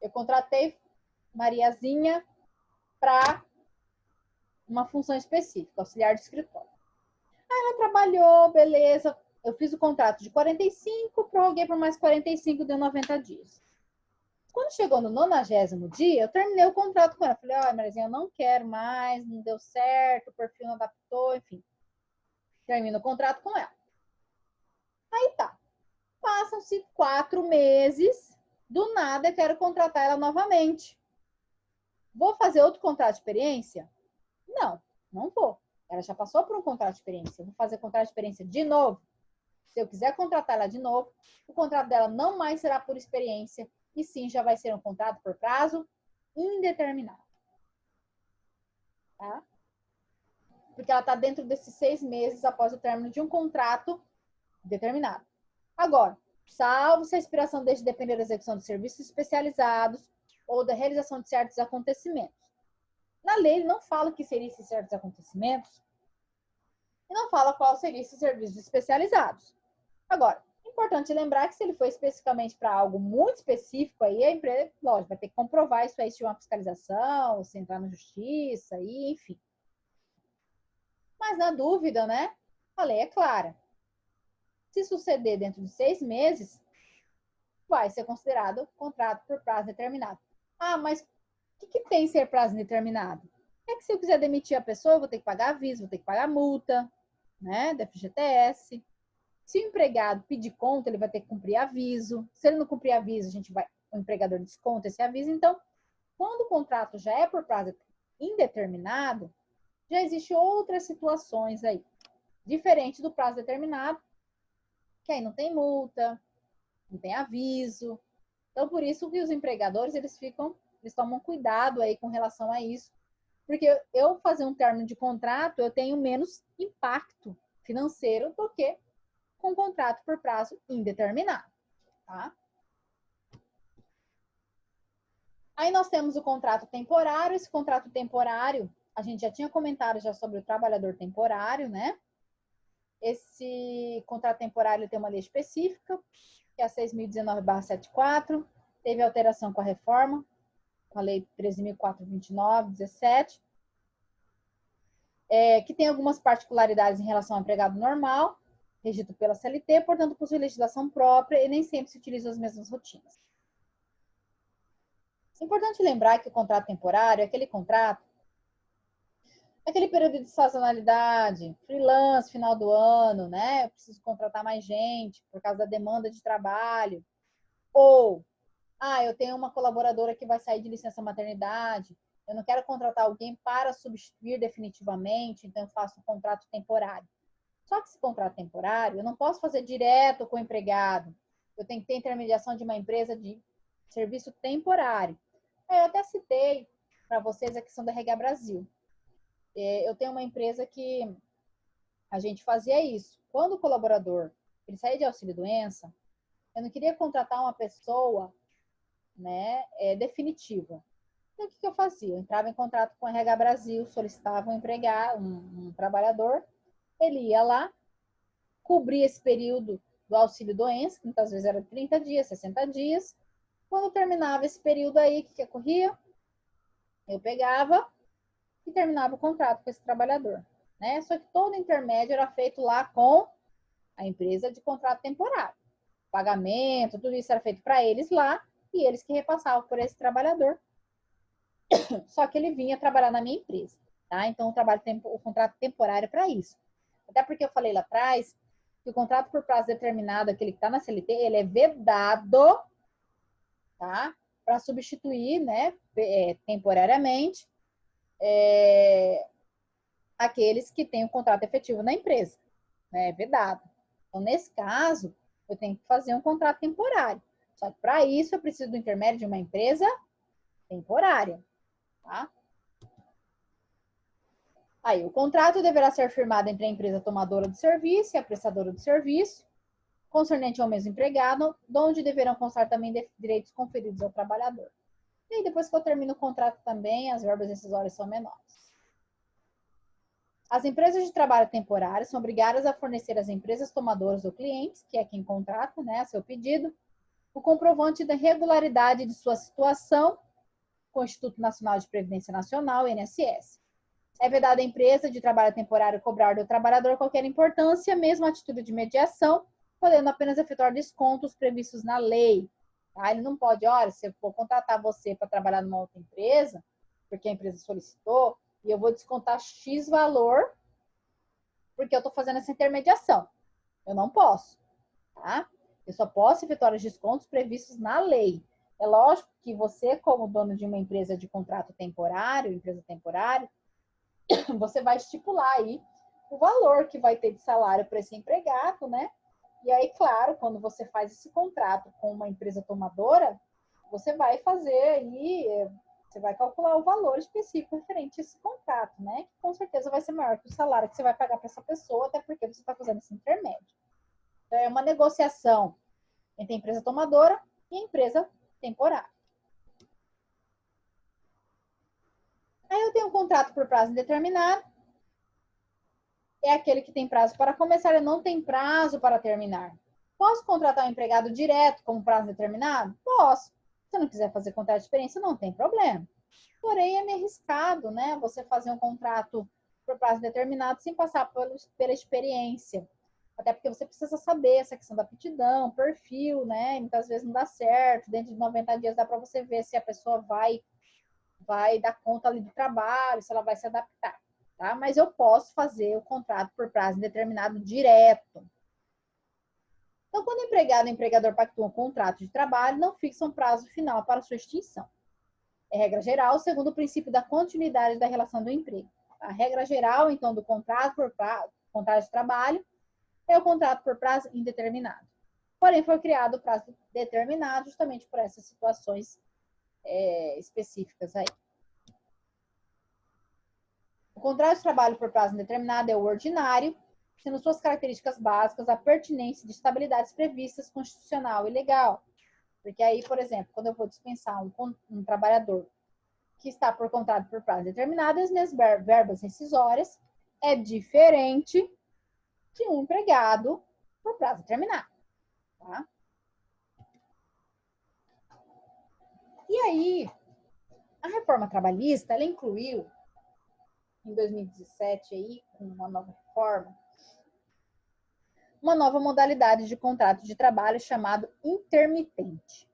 eu contratei Mariazinha para uma função específica, auxiliar de escritório. Aí ela trabalhou, beleza, eu fiz o contrato de 45, prorroguei por mais 45, deu 90 dias. Quando chegou no 90º dia, eu terminei o contrato com ela. Falei, olha, Mariazinha, eu não quero mais, não deu certo, o perfil não adaptou, enfim. Termino o contrato com ela. Aí tá. Passam-se 4 meses, do nada eu quero contratar ela novamente. Vou fazer outro contrato de experiência? Não, não vou. Ela já passou por um contrato de experiência. Eu vou fazer contrato de experiência de novo. Se eu quiser contratar ela de novo, o contrato dela não mais será por experiência, e sim já vai ser um contrato por prazo indeterminado. Tá? Porque ela está dentro desses 6 meses após o término de um contrato determinado. Agora, salvo se a expiração deixe de depender da execução de serviços especializados ou da realização de certos acontecimentos. Na lei, ele não fala que seriam esses certos acontecimentos e não fala qual seriam esses serviços especializados. Agora, é importante lembrar que se ele for especificamente para algo muito específico, aí a empresa, lógico, vai ter que comprovar isso aí se tiver uma fiscalização, se entrar na justiça, e, enfim. Mas na dúvida, né? A lei é clara. Se suceder dentro de 6 meses, vai ser considerado contrato por prazo determinado. Ah, mas o que tem ser prazo indeterminado? É que se eu quiser demitir a pessoa, eu vou ter que pagar aviso, vou ter que pagar multa, né, da FGTS. Se o empregado pedir conta, ele vai ter que cumprir aviso. Se ele não cumprir aviso, o empregador desconta esse aviso. Então, quando o contrato já é por prazo indeterminado, já existem outras situações aí, diferente do prazo determinado, que aí não tem multa, não tem aviso. Então, por isso que os empregadores, eles tomam cuidado aí com relação a isso. Porque eu fazer um término de contrato, eu tenho menos impacto financeiro do que com contrato por prazo indeterminado, tá? Aí nós temos o contrato temporário. Esse contrato temporário, a gente já tinha comentado já sobre o trabalhador temporário, né? Esse contrato temporário tem uma lei específica, que é a 6.019/74, teve alteração com a reforma, com a lei 13.429/17, que tem algumas particularidades em relação ao empregado normal, regido pela CLT, portanto, possui legislação própria e nem sempre se utilizam as mesmas rotinas. É importante lembrar que o contrato temporário é aquele período de sazonalidade, freelance, final do ano, né? Eu preciso contratar mais gente por causa da demanda de trabalho. Ou, eu tenho uma colaboradora que vai sair de licença maternidade, eu não quero contratar alguém para substituir definitivamente, então eu faço um contrato temporário. Só que esse contrato temporário, eu não posso fazer direto com o empregado. Eu tenho que ter intermediação de uma empresa de serviço temporário. Eu até citei para vocês a questão da RH Brasil. Eu tenho uma empresa que a gente fazia isso. Quando o colaborador ele saía de auxílio-doença, eu não queria contratar uma pessoa, né, definitiva. Então, o que eu fazia? Eu entrava em contrato com a RH Brasil, solicitava um trabalhador, ele ia lá, cobria esse período do auxílio-doença, que muitas vezes era 30 dias, 60 dias. Quando terminava esse período aí, o que ocorria? Eu pegava e terminava o contrato com esse trabalhador, né? Só que todo intermédio era feito lá com a empresa de contrato temporário. Pagamento, tudo isso era feito para eles lá e eles que repassavam por esse trabalhador. Só que ele vinha trabalhar na minha empresa, tá? Então o contrato temporário é para isso. Até porque eu falei lá atrás que o contrato por prazo determinado, aquele que está na CLT, ele é vedado, tá? para substituir, né, temporariamente, aqueles que têm o contrato efetivo na empresa, né, vedado. Então, nesse caso, eu tenho que fazer um contrato temporário. Só que para isso eu preciso do intermédio de uma empresa temporária, tá? Aí, o contrato deverá ser firmado entre a empresa tomadora do serviço e a prestadora do serviço, concernente ao mesmo empregado, onde deverão constar também direitos conferidos ao trabalhador. E aí, depois que eu termino o contrato também, as verbas rescisórias são menores. As empresas de trabalho temporário são obrigadas a fornecer às empresas tomadoras ou clientes, que é quem contrata, né, a seu pedido, o comprovante da regularidade de sua situação com o Instituto Nacional de Previdência Nacional, INSS. É vedado à empresa de trabalho temporário cobrar do trabalhador qualquer importância, mesmo a título de mediação, podendo apenas efetuar descontos previstos na lei. Tá? Ele não pode, olha, se eu for contratar você para trabalhar numa outra empresa, porque a empresa solicitou, e eu vou descontar X valor, porque eu estou fazendo essa intermediação. Eu não posso. Tá? Eu só posso efetuar os descontos previstos na lei. É lógico que você, como dono de uma empresa de contrato temporário, empresa temporária, você vai estipular aí o valor que vai ter de salário para esse empregado, né? E aí, claro, quando você faz esse contrato com uma empresa tomadora, você vai fazer aí, você vai calcular o valor específico referente a esse contrato, né? Que com certeza vai ser maior que o salário que você vai pagar para essa pessoa, até porque você está fazendo esse intermédio. Então, é uma negociação entre a empresa tomadora e a empresa temporária. Aí eu tenho um contrato por prazo indeterminado. É aquele que tem prazo para começar e não tem prazo para terminar. Posso contratar um empregado direto com prazo determinado? Posso. Se não quiser fazer contrato de experiência, não tem problema. Porém, é meio arriscado, né? Você fazer um contrato por prazo determinado sem passar pela experiência. Até porque você precisa saber essa questão da aptidão, perfil, né? E muitas vezes não dá certo. Dentro de 90 dias dá para você ver se a pessoa vai dar conta ali do trabalho, se ela vai se adaptar. Tá? Mas eu posso fazer o contrato por prazo indeterminado direto. Então, quando o empregado e o empregador pactuam um contrato de trabalho, não fixam prazo final para sua extinção. É regra geral, segundo o princípio da continuidade da relação do emprego. A regra geral, então, do contrato de trabalho é o contrato por prazo indeterminado. Porém, foi criado o prazo determinado justamente por essas situações específicas aí. O contrato de trabalho por prazo indeterminado é o ordinário, sendo suas características básicas a pertinência de estabilidades previstas constitucional e legal. Porque aí, por exemplo, quando eu vou dispensar um trabalhador que está por contrato por prazo determinado, as minhas verbas rescisórias é diferente de um empregado por prazo determinado. Tá? E aí, a reforma trabalhista, ela incluiu, em 2017, aí, com uma nova reforma, uma nova modalidade de contrato de trabalho chamado intermitente.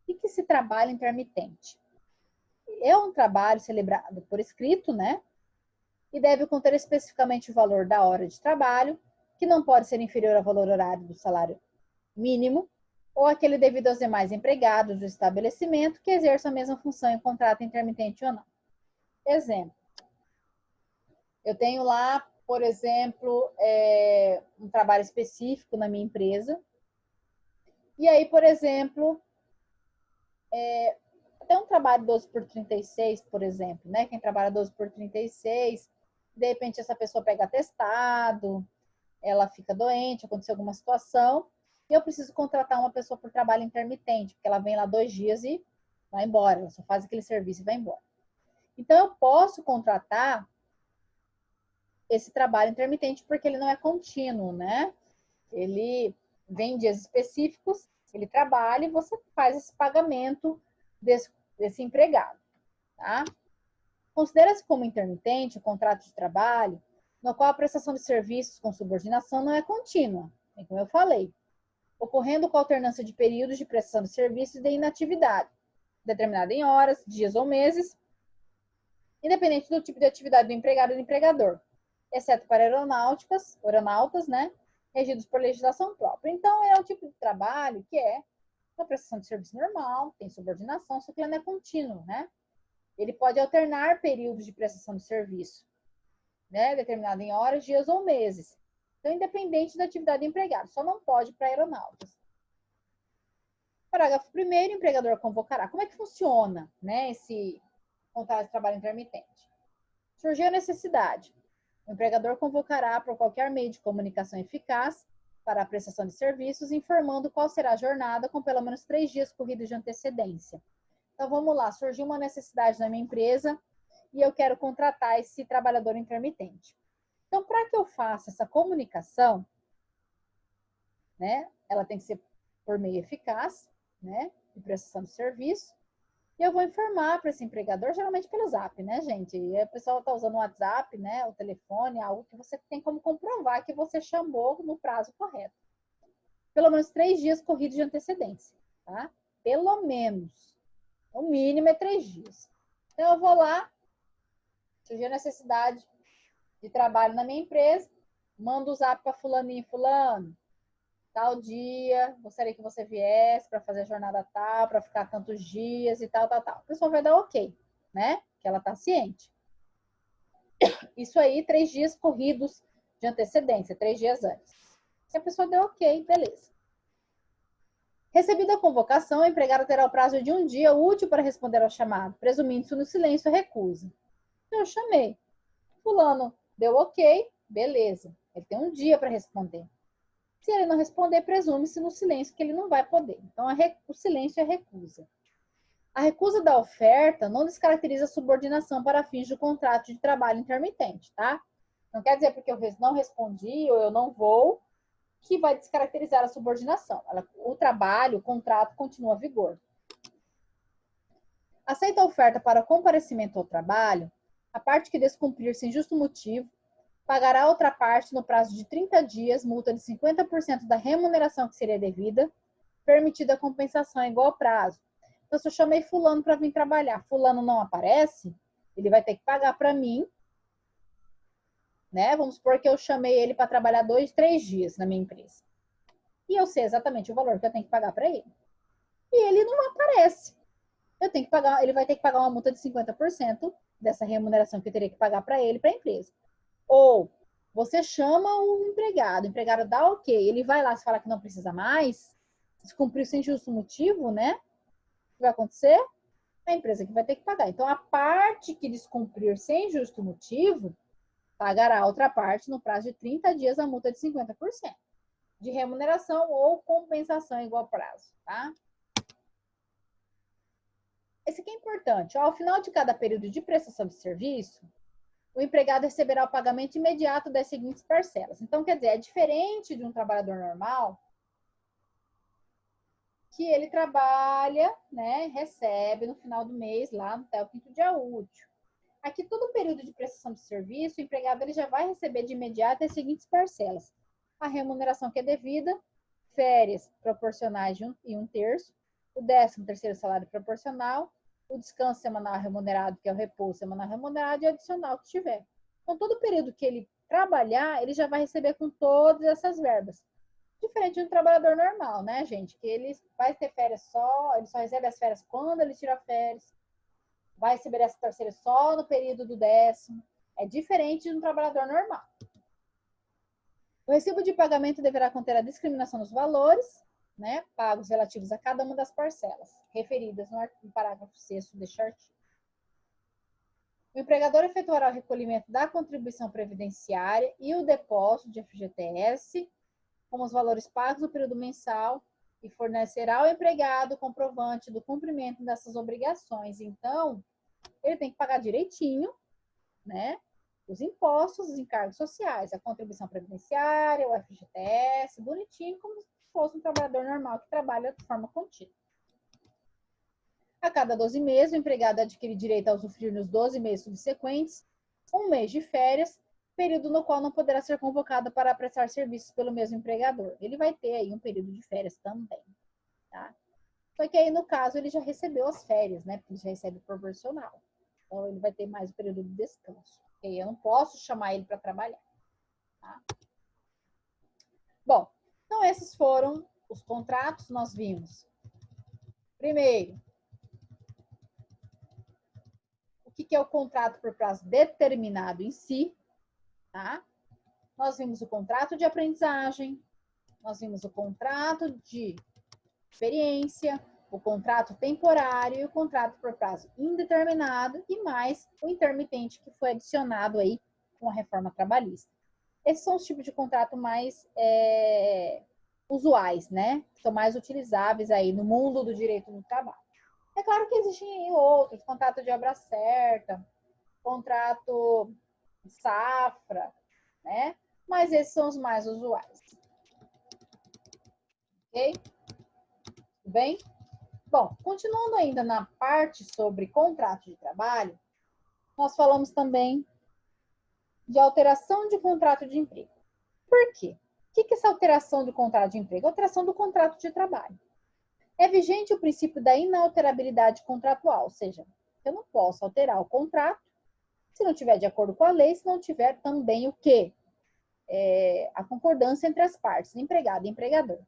O que se trabalha intermitente? É um trabalho celebrado por escrito, né? E deve conter especificamente o valor da hora de trabalho, que não pode ser inferior ao valor horário do salário mínimo, ou aquele devido aos demais empregados do estabelecimento que exerçam a mesma função em contrato intermitente ou não. Exemplo. Eu tenho lá, por exemplo, um trabalho específico na minha empresa. E aí, por exemplo, até um trabalho 12 por 36, por exemplo, né? Quem trabalha 12 por 36, de repente essa pessoa pega atestado, ela fica doente, aconteceu alguma situação, e eu preciso contratar uma pessoa por trabalho intermitente, porque ela vem lá 2 dias e vai embora, ela só faz aquele serviço e vai embora. Então, eu posso contratar esse trabalho intermitente porque ele não é contínuo, né? Ele vem em dias específicos, ele trabalha e você faz esse pagamento desse empregado, tá? Considera-se como intermitente o contrato de trabalho no qual a prestação de serviços com subordinação não é contínua, como eu falei, ocorrendo com alternância de períodos de prestação de serviços e de inatividade, determinada em horas, dias ou meses, independente do tipo de atividade do empregado e do empregador, exceto para aeronautas, né, regidos por legislação própria. Então, é um tipo de trabalho que é Uma prestação de serviço normal, tem subordinação, só que ela não é contínuo, né? Ele pode alternar períodos de prestação de serviço, né? Determinado em horas, dias ou meses. Então, independente da atividade do empregado, só não pode para aeronáuticas. Parágrafo 1º, o empregador convocará. Como é que funciona, né, esse contrato de trabalho intermitente? Surgiu a necessidade. O empregador convocará por qualquer meio de comunicação eficaz para a prestação de serviços, informando qual será a jornada com pelo menos 3 dias corridos de antecedência. Então, vamos lá. Surgiu uma necessidade na minha empresa e eu quero contratar esse trabalhador intermitente. Então, para que eu faça essa comunicação, né, ela tem que ser por meio eficaz, né, de prestação de serviço, e eu vou informar para esse empregador, geralmente pelo Zap, né, gente? E a pessoa está usando o WhatsApp, né, o telefone, algo que você tem como comprovar que você chamou no prazo correto. Pelo menos 3 dias corridos de antecedência, tá? Pelo menos. O mínimo é 3 dias. Então, eu vou lá, surgiu a necessidade de trabalho na minha empresa, mando o Zap para fulaninho, fulano, tal dia, gostaria que você viesse para fazer a jornada tal, para ficar tantos dias e tal, tal, tal. A pessoa vai dar ok, né? Que ela está ciente. Isso aí, 3 dias corridos de antecedência, 3 dias antes. Se a pessoa deu ok, beleza. Recebida a convocação, o empregado terá o prazo de 1 dia útil para responder ao chamado, presumindo-se no silêncio a recusa. Então, eu chamei. Fulano deu ok, beleza. Ele tem 1 dia para responder. Se ele não responder, presume-se no silêncio que ele não vai poder. Então, o silêncio é recusa. A recusa da oferta não descaracteriza a subordinação para fins do contrato de trabalho intermitente, tá? Não quer dizer porque eu não respondi ou eu não vou que vai descaracterizar a subordinação. O trabalho, o contrato continua a vigor. Aceita a oferta para comparecimento ao trabalho, a parte que descumprir sem justo motivo pagará a outra parte no prazo de 30 dias, multa de 50% da remuneração que seria devida, permitida a compensação em igual prazo. Então, se eu chamei fulano para vir trabalhar, fulano não aparece, ele vai ter que pagar para mim, né? Vamos supor que eu chamei ele para trabalhar 2, 3 dias na minha empresa. E eu sei exatamente o valor que eu tenho que pagar para ele. E ele não aparece. Ele vai ter que pagar uma multa de 50% dessa remuneração que eu teria que pagar para ele, para a empresa. Ou você chama o empregado dá ok, ele vai lá se falar que não precisa mais, descumpriu sem justo motivo, né? O que vai acontecer? A empresa que vai ter que pagar. Então, a parte que descumprir sem justo motivo, pagará a outra parte no prazo de 30 dias a multa de 50% de remuneração ou compensação em igual prazo, tá? Esse aqui é importante. Ao final de cada período de prestação de serviço, o empregado receberá o pagamento imediato das seguintes parcelas. Então, quer dizer, é diferente de um trabalhador normal, que ele trabalha, né, recebe no final do mês, lá até o 5º dia útil. Aqui, todo o período de prestação de serviço, o empregado ele já vai receber de imediato as seguintes parcelas. A remuneração que é devida, férias proporcionais de 1/3, o 13º salário proporcional, o descanso semanal remunerado, que é o repouso semanal remunerado, e o adicional que tiver. Então, todo o período que ele trabalhar, ele já vai receber com todas essas verbas. Diferente de um trabalhador normal, né, gente? Que ele vai ter férias ele só recebe as férias quando ele tira férias, vai receber essa terceira só no período do 10º. É diferente de um trabalhador normal. O recibo de pagamento deverá conter a discriminação dos valores, né, pagos relativos a cada uma das parcelas, referidas no parágrafo 6º deste artigo. O empregador efetuará o recolhimento da contribuição previdenciária e o depósito de FGTS, como os valores pagos no período mensal, e fornecerá ao empregado o comprovante do cumprimento dessas obrigações. Então, ele tem que pagar direitinho, né, os impostos, os encargos sociais, a contribuição previdenciária, o FGTS, bonitinho, como se fosse um trabalhador normal que trabalha de forma contínua. A cada 12 meses, o empregado adquire direito a usufruir nos 12 meses subsequentes 1 mês de férias, período no qual não poderá ser convocado para prestar serviços pelo mesmo empregador. Ele vai ter aí um período de férias também, tá? Só que aí, no caso, ele já recebeu as férias, né? Porque ele já recebe proporcional. Então, ele vai ter mais um período de descanso. Okay? Eu não posso chamar ele para trabalhar, tá? Bom, então esses foram os contratos. Nós vimos Primeiro, o que é o contrato por prazo determinado em si, tá? Nós vimos o contrato de aprendizagem, nós vimos o contrato de experiência, o contrato temporário e o contrato por prazo indeterminado e mais o intermitente que foi adicionado aí com a reforma trabalhista. Esses são os tipos de contrato mais usuais, né? Que são mais utilizáveis aí no mundo do direito do trabalho. É claro que existem outros, contrato de obra certa, contrato de safra, né? Mas esses são os mais usuais. Ok? Tudo bem? Bom, continuando ainda na parte sobre contrato de trabalho, nós falamos também de alteração de contrato de emprego. Por quê? O que é essa alteração de contrato de emprego? Alteração do contrato de trabalho. É vigente o princípio da inalterabilidade contratual, ou seja, eu não posso alterar o contrato se não tiver de acordo com a lei, se não tiver também o quê? A concordância entre as partes, empregado e empregador.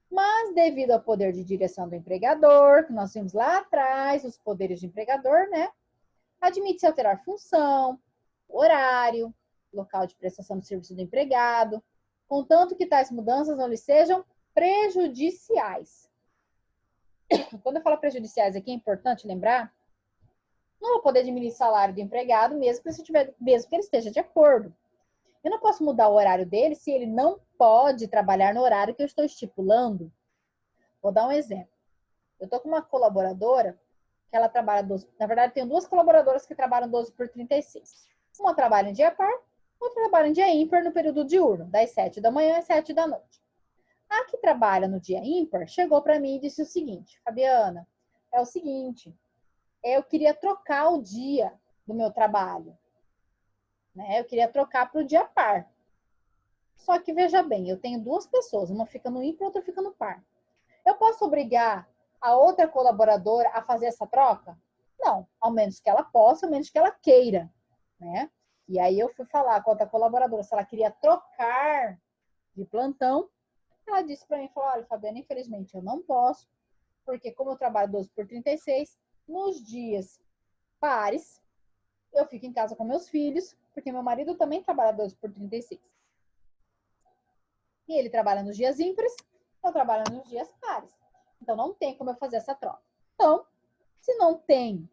Mas, devido ao poder de direção do empregador, que nós vimos lá atrás, os poderes do empregador, né? Admite-se alterar função, horário, local de prestação de serviço do empregado, contanto que tais mudanças não lhe sejam prejudiciais. Quando eu falo prejudiciais aqui, é importante lembrar, não vou poder diminuir o salário do empregado, mesmo que ele esteja de acordo. Eu não posso mudar o horário dele se ele não pode trabalhar no horário que eu estou estipulando. Vou dar um exemplo. Eu estou com uma colaboradora que ela trabalha 12. Na verdade, tenho duas colaboradoras que trabalham 12 por 36. Uma trabalha em dia par, outra trabalha em dia ímpar no período diurno, das 7 da manhã às 7 da noite. A que trabalha no dia ímpar chegou para mim e disse o seguinte: Fabiana, é o seguinte, eu queria trocar o dia do meu trabalho. Né? Eu queria trocar para o dia par. Só que, veja bem, eu tenho duas pessoas, uma fica no ímpar, outra fica no par. Eu posso obrigar a outra colaboradora a fazer essa troca? Não, ao menos que ela possa, ao menos que ela queira, né? E aí eu fui falar com a outra colaboradora se ela queria trocar de plantão. Ela disse para mim, falou, olha, Fabiana, infelizmente eu não posso, porque como eu trabalho 12 por 36, nos dias pares, eu fico em casa com meus filhos, porque meu marido também trabalha 12 por 36. E ele trabalha nos dias ímpares, eu trabalho nos dias pares. Então, não tem como eu fazer essa troca. Então, se não tem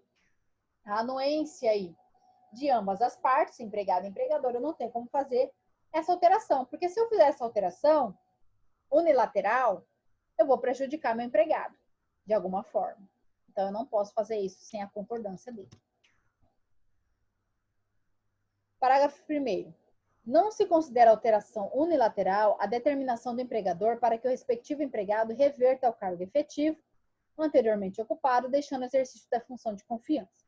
a anuência aí de ambas as partes, empregado e empregador, eu não tenho como fazer essa alteração. Porque se eu fizer essa alteração unilateral, eu vou prejudicar meu empregado, de alguma forma. Então, eu não posso fazer isso sem a concordância dele. Parágrafo 1º. Não se considera alteração unilateral a determinação do empregador para que o respectivo empregado reverta ao cargo efetivo anteriormente ocupado, deixando o exercício da função de confiança.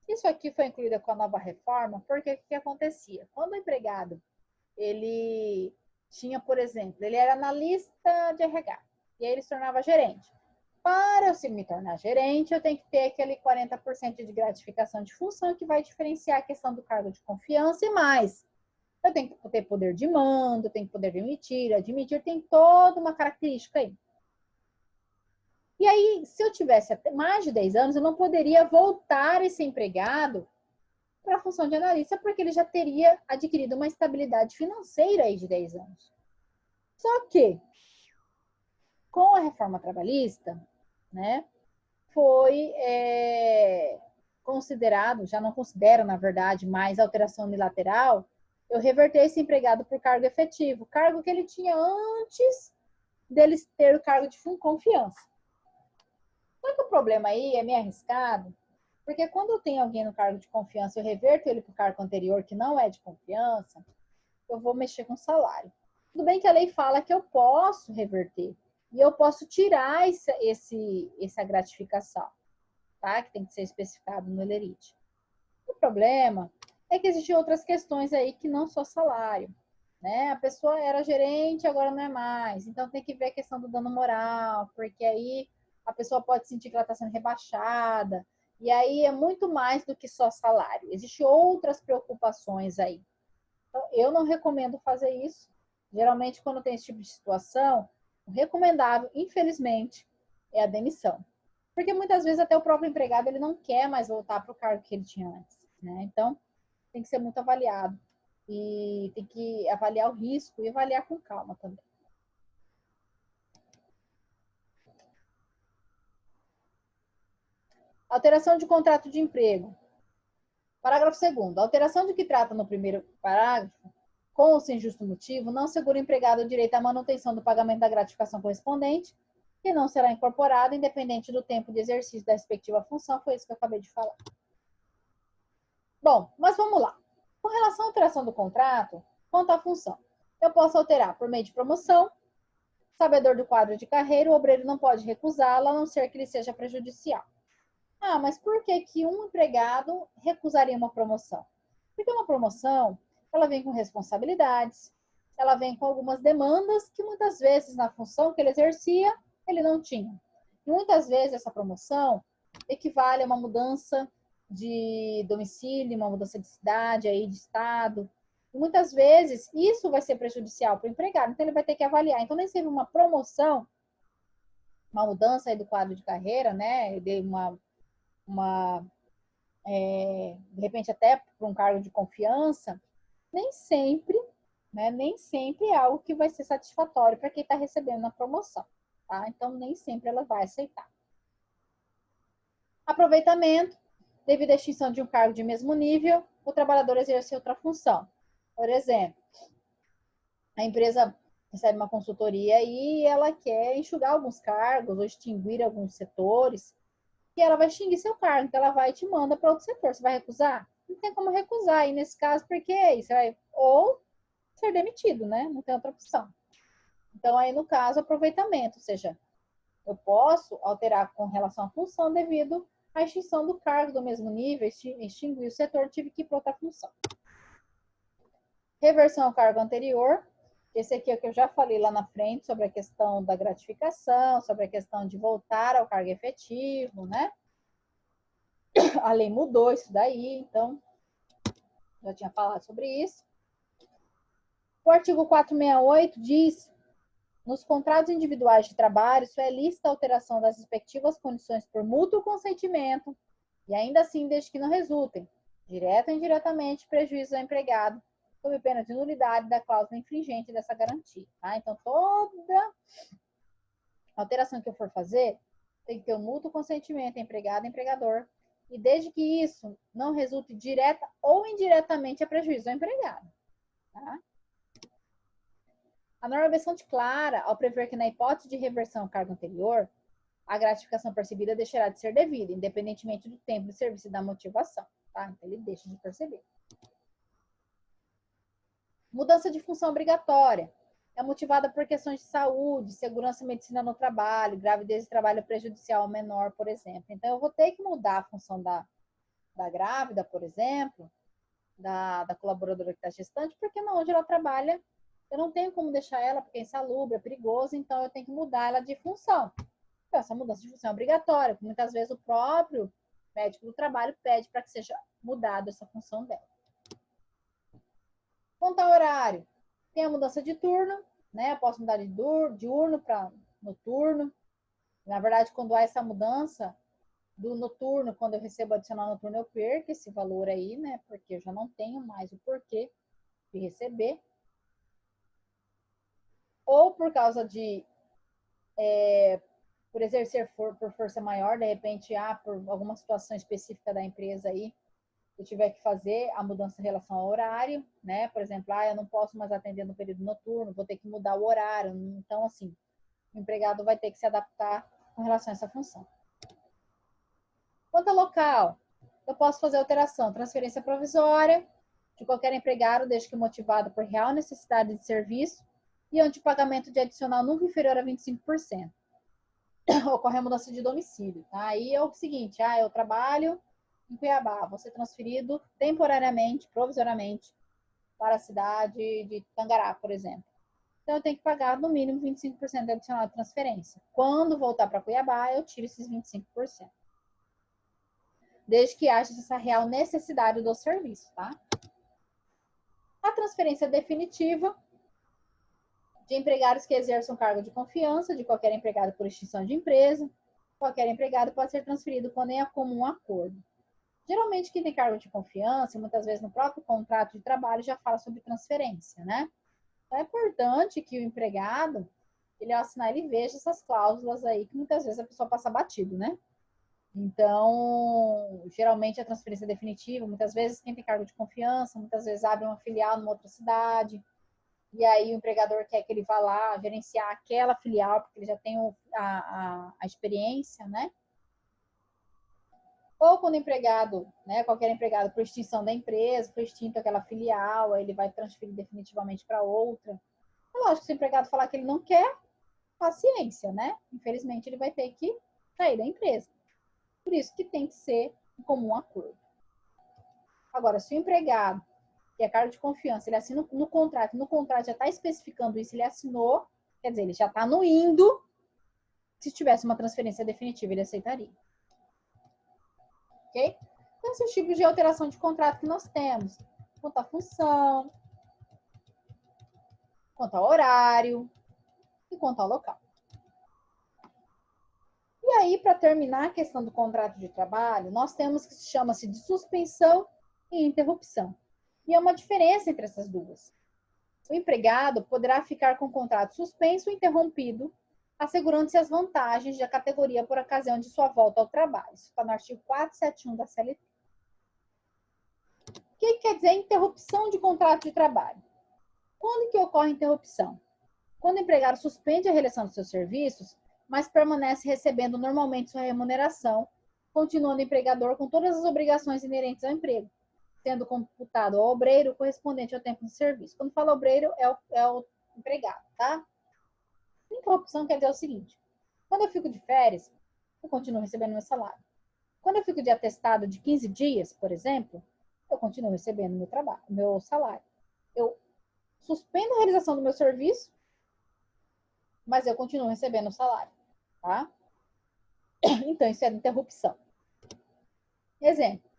Isso aqui foi incluído com a nova reforma, porque o que acontecia? Quando o empregado, ele tinha, por exemplo, ele era analista de RH, e aí ele se tornava gerente. Para eu me tornar gerente, eu tenho que ter aquele 40% de gratificação de função que vai diferenciar a questão do cargo de confiança e mais. Eu tenho que ter poder de mando, tenho que poder demitir, admitir, tem toda uma característica aí. E aí, se eu tivesse até mais de 10 anos, eu não poderia voltar esse empregado para a função de analista, porque ele já teria adquirido uma estabilidade financeira aí de 10 anos. Só que, com a reforma trabalhista, né, foi considerado, já não considero, na verdade, mais alteração unilateral, eu reverter esse empregado por cargo efetivo, cargo que ele tinha antes dele ter o cargo de confiança. Só que o problema aí é meio arriscado, porque quando eu tenho alguém no cargo de confiança, eu reverto ele para o cargo anterior, que não é de confiança, eu vou mexer com o salário. Tudo bem que a lei fala que eu posso reverter, e eu posso tirar essa gratificação, tá? Que tem que ser especificado no LERIT. O problema é que existem outras questões aí que não só salário, né? A pessoa era gerente, agora não é mais. Então tem que ver a questão do dano moral, porque aí a pessoa pode sentir que ela está sendo rebaixada. E aí é muito mais do que só salário. Existem outras preocupações aí. Então, eu não recomendo fazer isso. Geralmente, quando tem esse tipo de situação, o recomendável, infelizmente, é a demissão. Porque muitas vezes até o próprio empregado ele não quer mais voltar para o cargo que ele tinha antes, né? Então, tem que ser muito avaliado. E tem que avaliar o risco e avaliar com calma também. Alteração de contrato de emprego. Parágrafo 2º. A alteração de que trata no primeiro parágrafo, com ou sem justo motivo, não assegura o empregado o direito à manutenção do pagamento da gratificação correspondente, que não será incorporada, independente do tempo de exercício da respectiva função. Foi isso que eu acabei de falar. Bom, mas vamos lá. Com relação à alteração do contrato, quanto à função, eu posso alterar por meio de promoção. Sabedor do quadro de carreira, o obreiro não pode recusá-la, a não ser que ele seja prejudicial. Ah, mas por que que um empregado recusaria uma promoção? Porque uma promoção, ela vem com responsabilidades, ela vem com algumas demandas que muitas vezes na função que ele exercia, ele não tinha. E muitas vezes essa promoção equivale a uma mudança de domicílio, uma mudança de cidade, aí de estado. E muitas vezes isso vai ser prejudicial para o empregado, então ele vai ter que avaliar. Então nem sempre uma promoção, uma mudança aí do quadro de carreira, né, de de repente até para um cargo de confiança, nem sempre, né, nem sempre é algo que vai ser satisfatório para quem está recebendo a promoção, tá? Então nem sempre ela vai aceitar. Aproveitamento, devido à extinção de um cargo de mesmo nível, o trabalhador exerce outra função. Por exemplo, a empresa recebe uma consultoria e ela quer enxugar alguns cargos ou extinguir alguns setores, e ela vai extinguir seu cargo, então ela vai e te manda para outro setor. Você vai recusar? Não tem como recusar aí nesse caso, porque aí você vai ou ser demitido, né? Não tem outra opção. Então, aí no caso, aproveitamento, ou seja, eu posso alterar com relação à função devido à extinção do cargo do mesmo nível, extinguir o setor, tive que ir para outra função. Reversão ao cargo anterior. Esse aqui é o que eu já falei lá na frente sobre a questão da gratificação, sobre a questão de voltar ao cargo efetivo, né? A lei mudou isso daí, então já tinha falado sobre isso. O artigo 468 diz: nos contratos individuais de trabalho, só é lícita a alteração das respectivas condições por mútuo consentimento, e ainda assim desde que não resultem, direta ou indiretamente, prejuízo ao empregado, sob pena de nulidade da cláusula infringente dessa garantia. Tá? Então, toda alteração que eu for fazer, tem que ter um mútuo consentimento empregado e empregador, e desde que isso não resulte direta ou indiretamente a prejuízo ao empregado. Tá? A norma é bastante clara ao prever que, na hipótese de reversão ao cargo anterior, a gratificação percebida deixará de ser devida, independentemente do tempo de serviço e da motivação. Tá? Então, ele deixa de perceber. Mudança de função obrigatória. É motivada por questões de saúde, segurança e medicina no trabalho, gravidez e trabalho prejudicial ao menor, por exemplo. Então, eu vou ter que mudar a função da grávida, por exemplo, da colaboradora que está gestante, porque onde ela trabalha, eu não tenho como deixar ela, porque é insalubre, é perigoso, então eu tenho que mudar ela de função. Então, essa mudança de função é obrigatória, porque muitas vezes o próprio médico do trabalho pede para que seja mudada essa função dela. Quanto ao horário, tem a mudança de turno, né? Eu posso mudar de diurno para noturno. Na verdade, quando há essa mudança do noturno, quando eu recebo adicional noturno, eu perco esse valor aí, né? Porque eu já não tenho mais o porquê de receber. Ou por causa de, por exercer por força maior, de repente, por alguma situação específica da empresa aí, eu tiver que fazer a mudança em relação ao horário, né? Por exemplo, eu não posso mais atender no período noturno, vou ter que mudar o horário. Então, assim, o empregado vai ter que se adaptar com relação a essa função. Quanto ao local, eu posso fazer alteração, transferência provisória de qualquer empregado, desde que motivado por real necessidade de serviço e onde o pagamento de adicional nunca inferior a 25%. Ocorre a mudança de domicílio, tá? Aí é o seguinte, eu trabalho em Cuiabá, vou ser transferido temporariamente, provisoriamente, para a cidade de Tangará, por exemplo. Então, eu tenho que pagar no mínimo 25% de adicional de transferência. Quando voltar para Cuiabá, eu tiro esses 25%. Desde que haja essa real necessidade do serviço, tá? A transferência definitiva de empregados que exerçam cargo de confiança de qualquer empregado por extinção de empresa, qualquer empregado pode ser transferido quando em comum acordo. Geralmente, quem tem cargo de confiança, muitas vezes no próprio contrato de trabalho, já fala sobre transferência, né? Então, é importante que o empregado, ele ao assinar, ele veja essas cláusulas aí, que muitas vezes a pessoa passa batido, né? Então, geralmente a transferência é definitiva, muitas vezes quem tem cargo de confiança, muitas vezes abre uma filial numa outra cidade, e aí o empregador quer que ele vá lá gerenciar aquela filial, porque ele já tem a experiência, né? Ou quando o empregado, né, qualquer empregado por extinção da empresa, foi extinta aquela filial, aí ele vai transferir definitivamente para outra. É lógico que se o empregado falar que ele não quer, paciência, né? Infelizmente, ele vai ter que sair da empresa. Por isso que tem que ser um comum acordo. Agora, se o empregado, que é cargo de confiança, ele assina no contrato já está especificando isso, ele assinou, quer dizer, ele já está no indo, se tivesse uma transferência definitiva, ele aceitaria. Ok? Então, esses tipos de alteração de contrato que nós temos, quanto à função, quanto ao horário e quanto ao local. E aí, para terminar a questão do contrato de trabalho, nós temos que chama-se de suspensão e interrupção. E é uma diferença entre essas duas. O empregado poderá ficar com o contrato suspenso ou interrompido, assegurando-se as vantagens da categoria por ocasião de sua volta ao trabalho. Isso está no artigo 471 da CLT. O que quer dizer interrupção de contrato de trabalho? Quando que ocorre interrupção? Quando o empregado suspende a realização dos seus serviços, mas permanece recebendo normalmente sua remuneração, continuando o empregador com todas as obrigações inerentes ao emprego, sendo computado ao obreiro correspondente ao tempo de serviço. Quando fala obreiro, é o empregado, tá? Interrupção quer dizer o seguinte: quando eu fico de férias, eu continuo recebendo meu salário. Quando eu fico de atestado de 15 dias, por exemplo, eu continuo recebendo meu salário. Eu suspendo a realização do meu serviço, mas eu continuo recebendo o salário, tá? Então, isso é interrupção. Exemplo: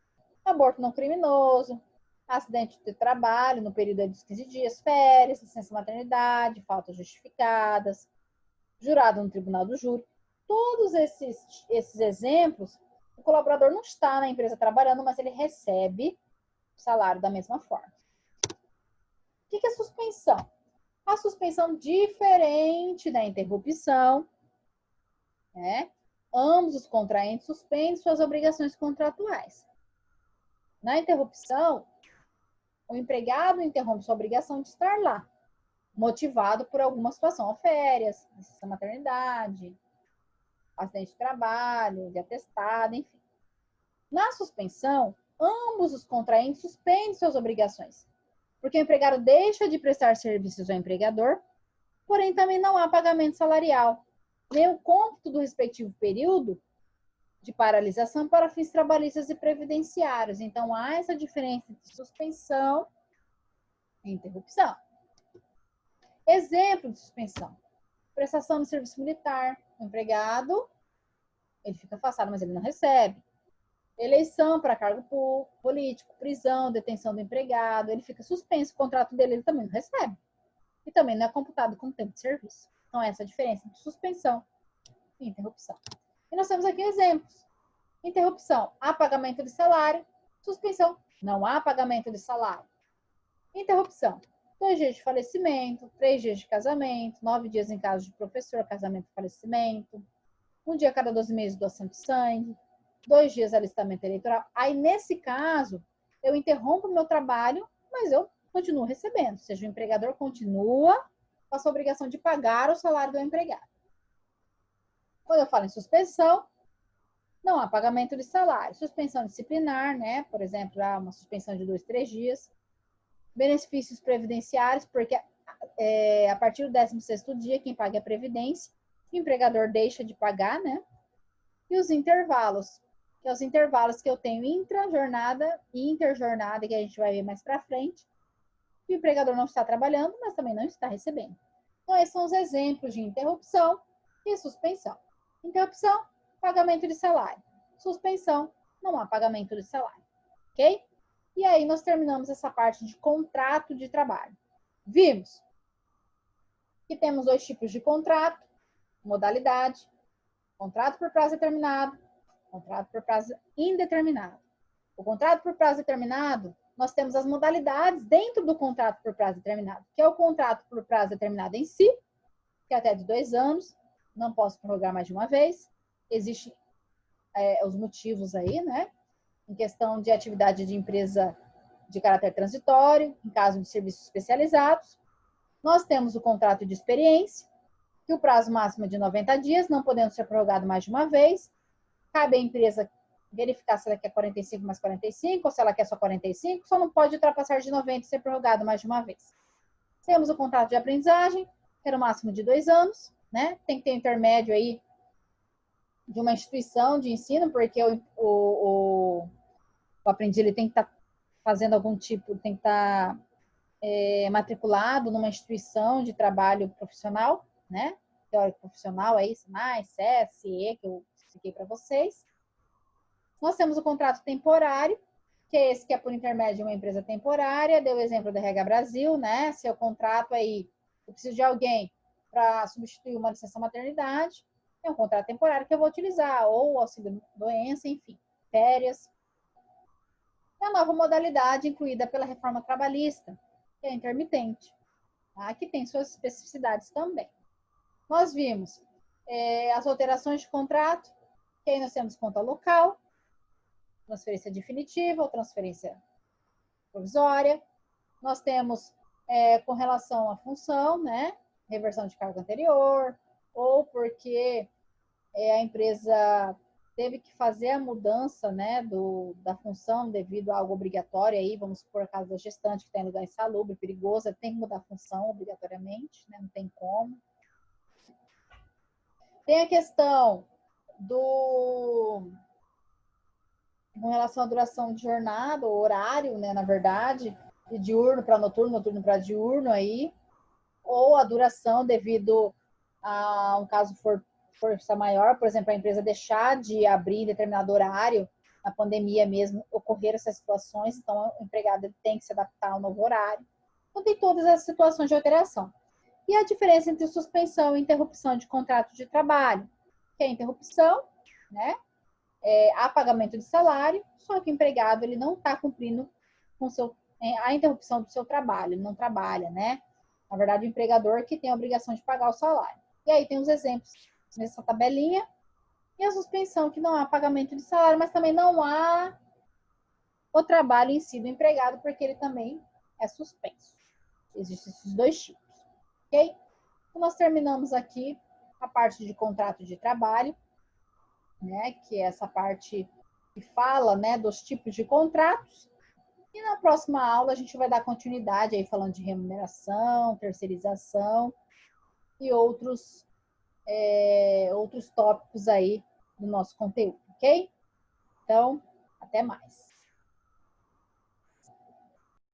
aborto não criminoso, acidente de trabalho no período dos 15 dias, férias, licença maternidade, faltas justificadas, jurado no tribunal do júri. Todos esses exemplos, o colaborador não está na empresa trabalhando, mas ele recebe o salário da mesma forma. O que é suspensão? A suspensão, diferente da interrupção, né? Ambos os contraentes suspendem suas obrigações contratuais. Na interrupção, o empregado interrompe sua obrigação de estar lá, motivado por alguma situação, férias, licença maternidade, acidente de trabalho, de atestado, enfim. Na suspensão, ambos os contraentes suspendem suas obrigações, porque o empregado deixa de prestar serviços ao empregador, porém também não há pagamento salarial, nem o cômputo do respectivo período de paralisação para fins trabalhistas e previdenciários. Então, há essa diferença entre suspensão e interrupção. Exemplo de suspensão: prestação de serviço militar. O empregado, ele fica afastado, mas ele não recebe. Eleição para cargo político, prisão, detenção do empregado, ele fica suspenso, o contrato dele ele também não recebe. E também não é computado como tempo de serviço. Então, essa é a diferença entre suspensão e interrupção. E nós temos aqui exemplos. Interrupção: há pagamento de salário. Suspensão: não há pagamento de salário. Interrupção: 2 dias de falecimento, 3 dias de casamento, 9 dias em caso de professor, casamento e falecimento, 1 dia a cada 12 meses doação de sangue, 2 dias alistamento eleitoral. Aí, nesse caso, eu interrompo o meu trabalho, mas eu continuo recebendo. Ou seja, o empregador continua com a sua obrigação de pagar o salário do empregado. Quando eu falo em suspensão, não há pagamento de salário. Suspensão disciplinar, né? Por exemplo, há uma suspensão de 2, 3 dias. Benefícios previdenciários, porque a partir do 16º dia, quem paga é a previdência, o empregador deixa de pagar, né? E os intervalos, que são os intervalos que eu tenho intra-jornada e interjornada, que a gente vai ver mais para frente. O empregador não está trabalhando, mas também não está recebendo. Então, esses são os exemplos de interrupção e suspensão. Interrupção: pagamento de salário. Suspensão: não há pagamento de salário. Ok? E aí nós terminamos essa parte de contrato de trabalho. Vimos que temos 2 tipos de contrato, modalidade. Contrato por prazo determinado, contrato por prazo indeterminado. O contrato por prazo determinado, nós temos as modalidades dentro do contrato por prazo determinado, que é o contrato por prazo determinado em si, que é até de 2 anos, não posso prorrogar mais de uma vez. Existem os motivos aí, né? Em questão de atividade de empresa de caráter transitório, em caso de serviços especializados. Nós temos o contrato de experiência, que o prazo máximo é de 90 dias, não podendo ser prorrogado mais de uma vez. Cabe à empresa verificar se ela quer 45 mais 45, ou se ela quer só 45, só não pode ultrapassar de 90 e ser prorrogado mais de uma vez. Temos o contrato de aprendizagem, que era o máximo de 2 anos, né? Tem que ter intermédio aí de uma instituição de ensino, porque o aprendiz ele tem que estar fazendo algum tipo, tem que estar matriculado numa instituição de trabalho profissional, né? Teórico profissional aí, SENAI, SES, CIE, que eu expliquei para vocês. Nós temos o contrato temporário, que é esse que é por intermédio de uma empresa temporária. Deu o exemplo da RH Brasil, né? Se eu contrato aí, eu preciso de alguém para substituir uma licença maternidade, é um contrato temporário que eu vou utilizar, ou auxílio doença, enfim, férias. E a nova modalidade incluída pela reforma trabalhista, que é intermitente, tá? Que tem suas especificidades também. Nós vimos as alterações de contrato, que aí nós temos conta local, transferência definitiva ou transferência provisória. Nós temos com relação à função, né? Reversão de cargo anterior, ou porque a empresa teve que fazer a mudança, né, da função devido a algo obrigatório aí, vamos supor a casa da gestante que está em lugar insalubre, perigoso, tem que mudar a função obrigatoriamente, né, não tem como. Tem a questão com relação à duração de jornada, ou horário, né, na verdade, de diurno para noturno, noturno para diurno aí, ou a duração devido a um caso força maior, por exemplo, a empresa deixar de abrir em determinado horário, na pandemia mesmo, ocorreram essas situações, então o empregado tem que se adaptar ao novo horário. Então tem todas as situações de alteração. E a diferença entre suspensão e interrupção de contrato de trabalho, que é a interrupção, né? Há pagamento de salário, só que o empregado ele não está cumprindo com a interrupção do seu trabalho, ele não trabalha, né? Na verdade, o empregador que tem a obrigação de pagar o salário. E aí tem os exemplos nessa tabelinha. E a suspensão, que não há pagamento de salário, mas também não há o trabalho em si do empregado, porque ele também é suspenso. Existem esses dois tipos, ok? Então, nós terminamos aqui a parte de contrato de trabalho, né, que é essa parte que fala, né, dos tipos de contratos. E na próxima aula a gente vai dar continuidade aí falando de remuneração, terceirização e outros tópicos aí do nosso conteúdo, ok? Então, até mais.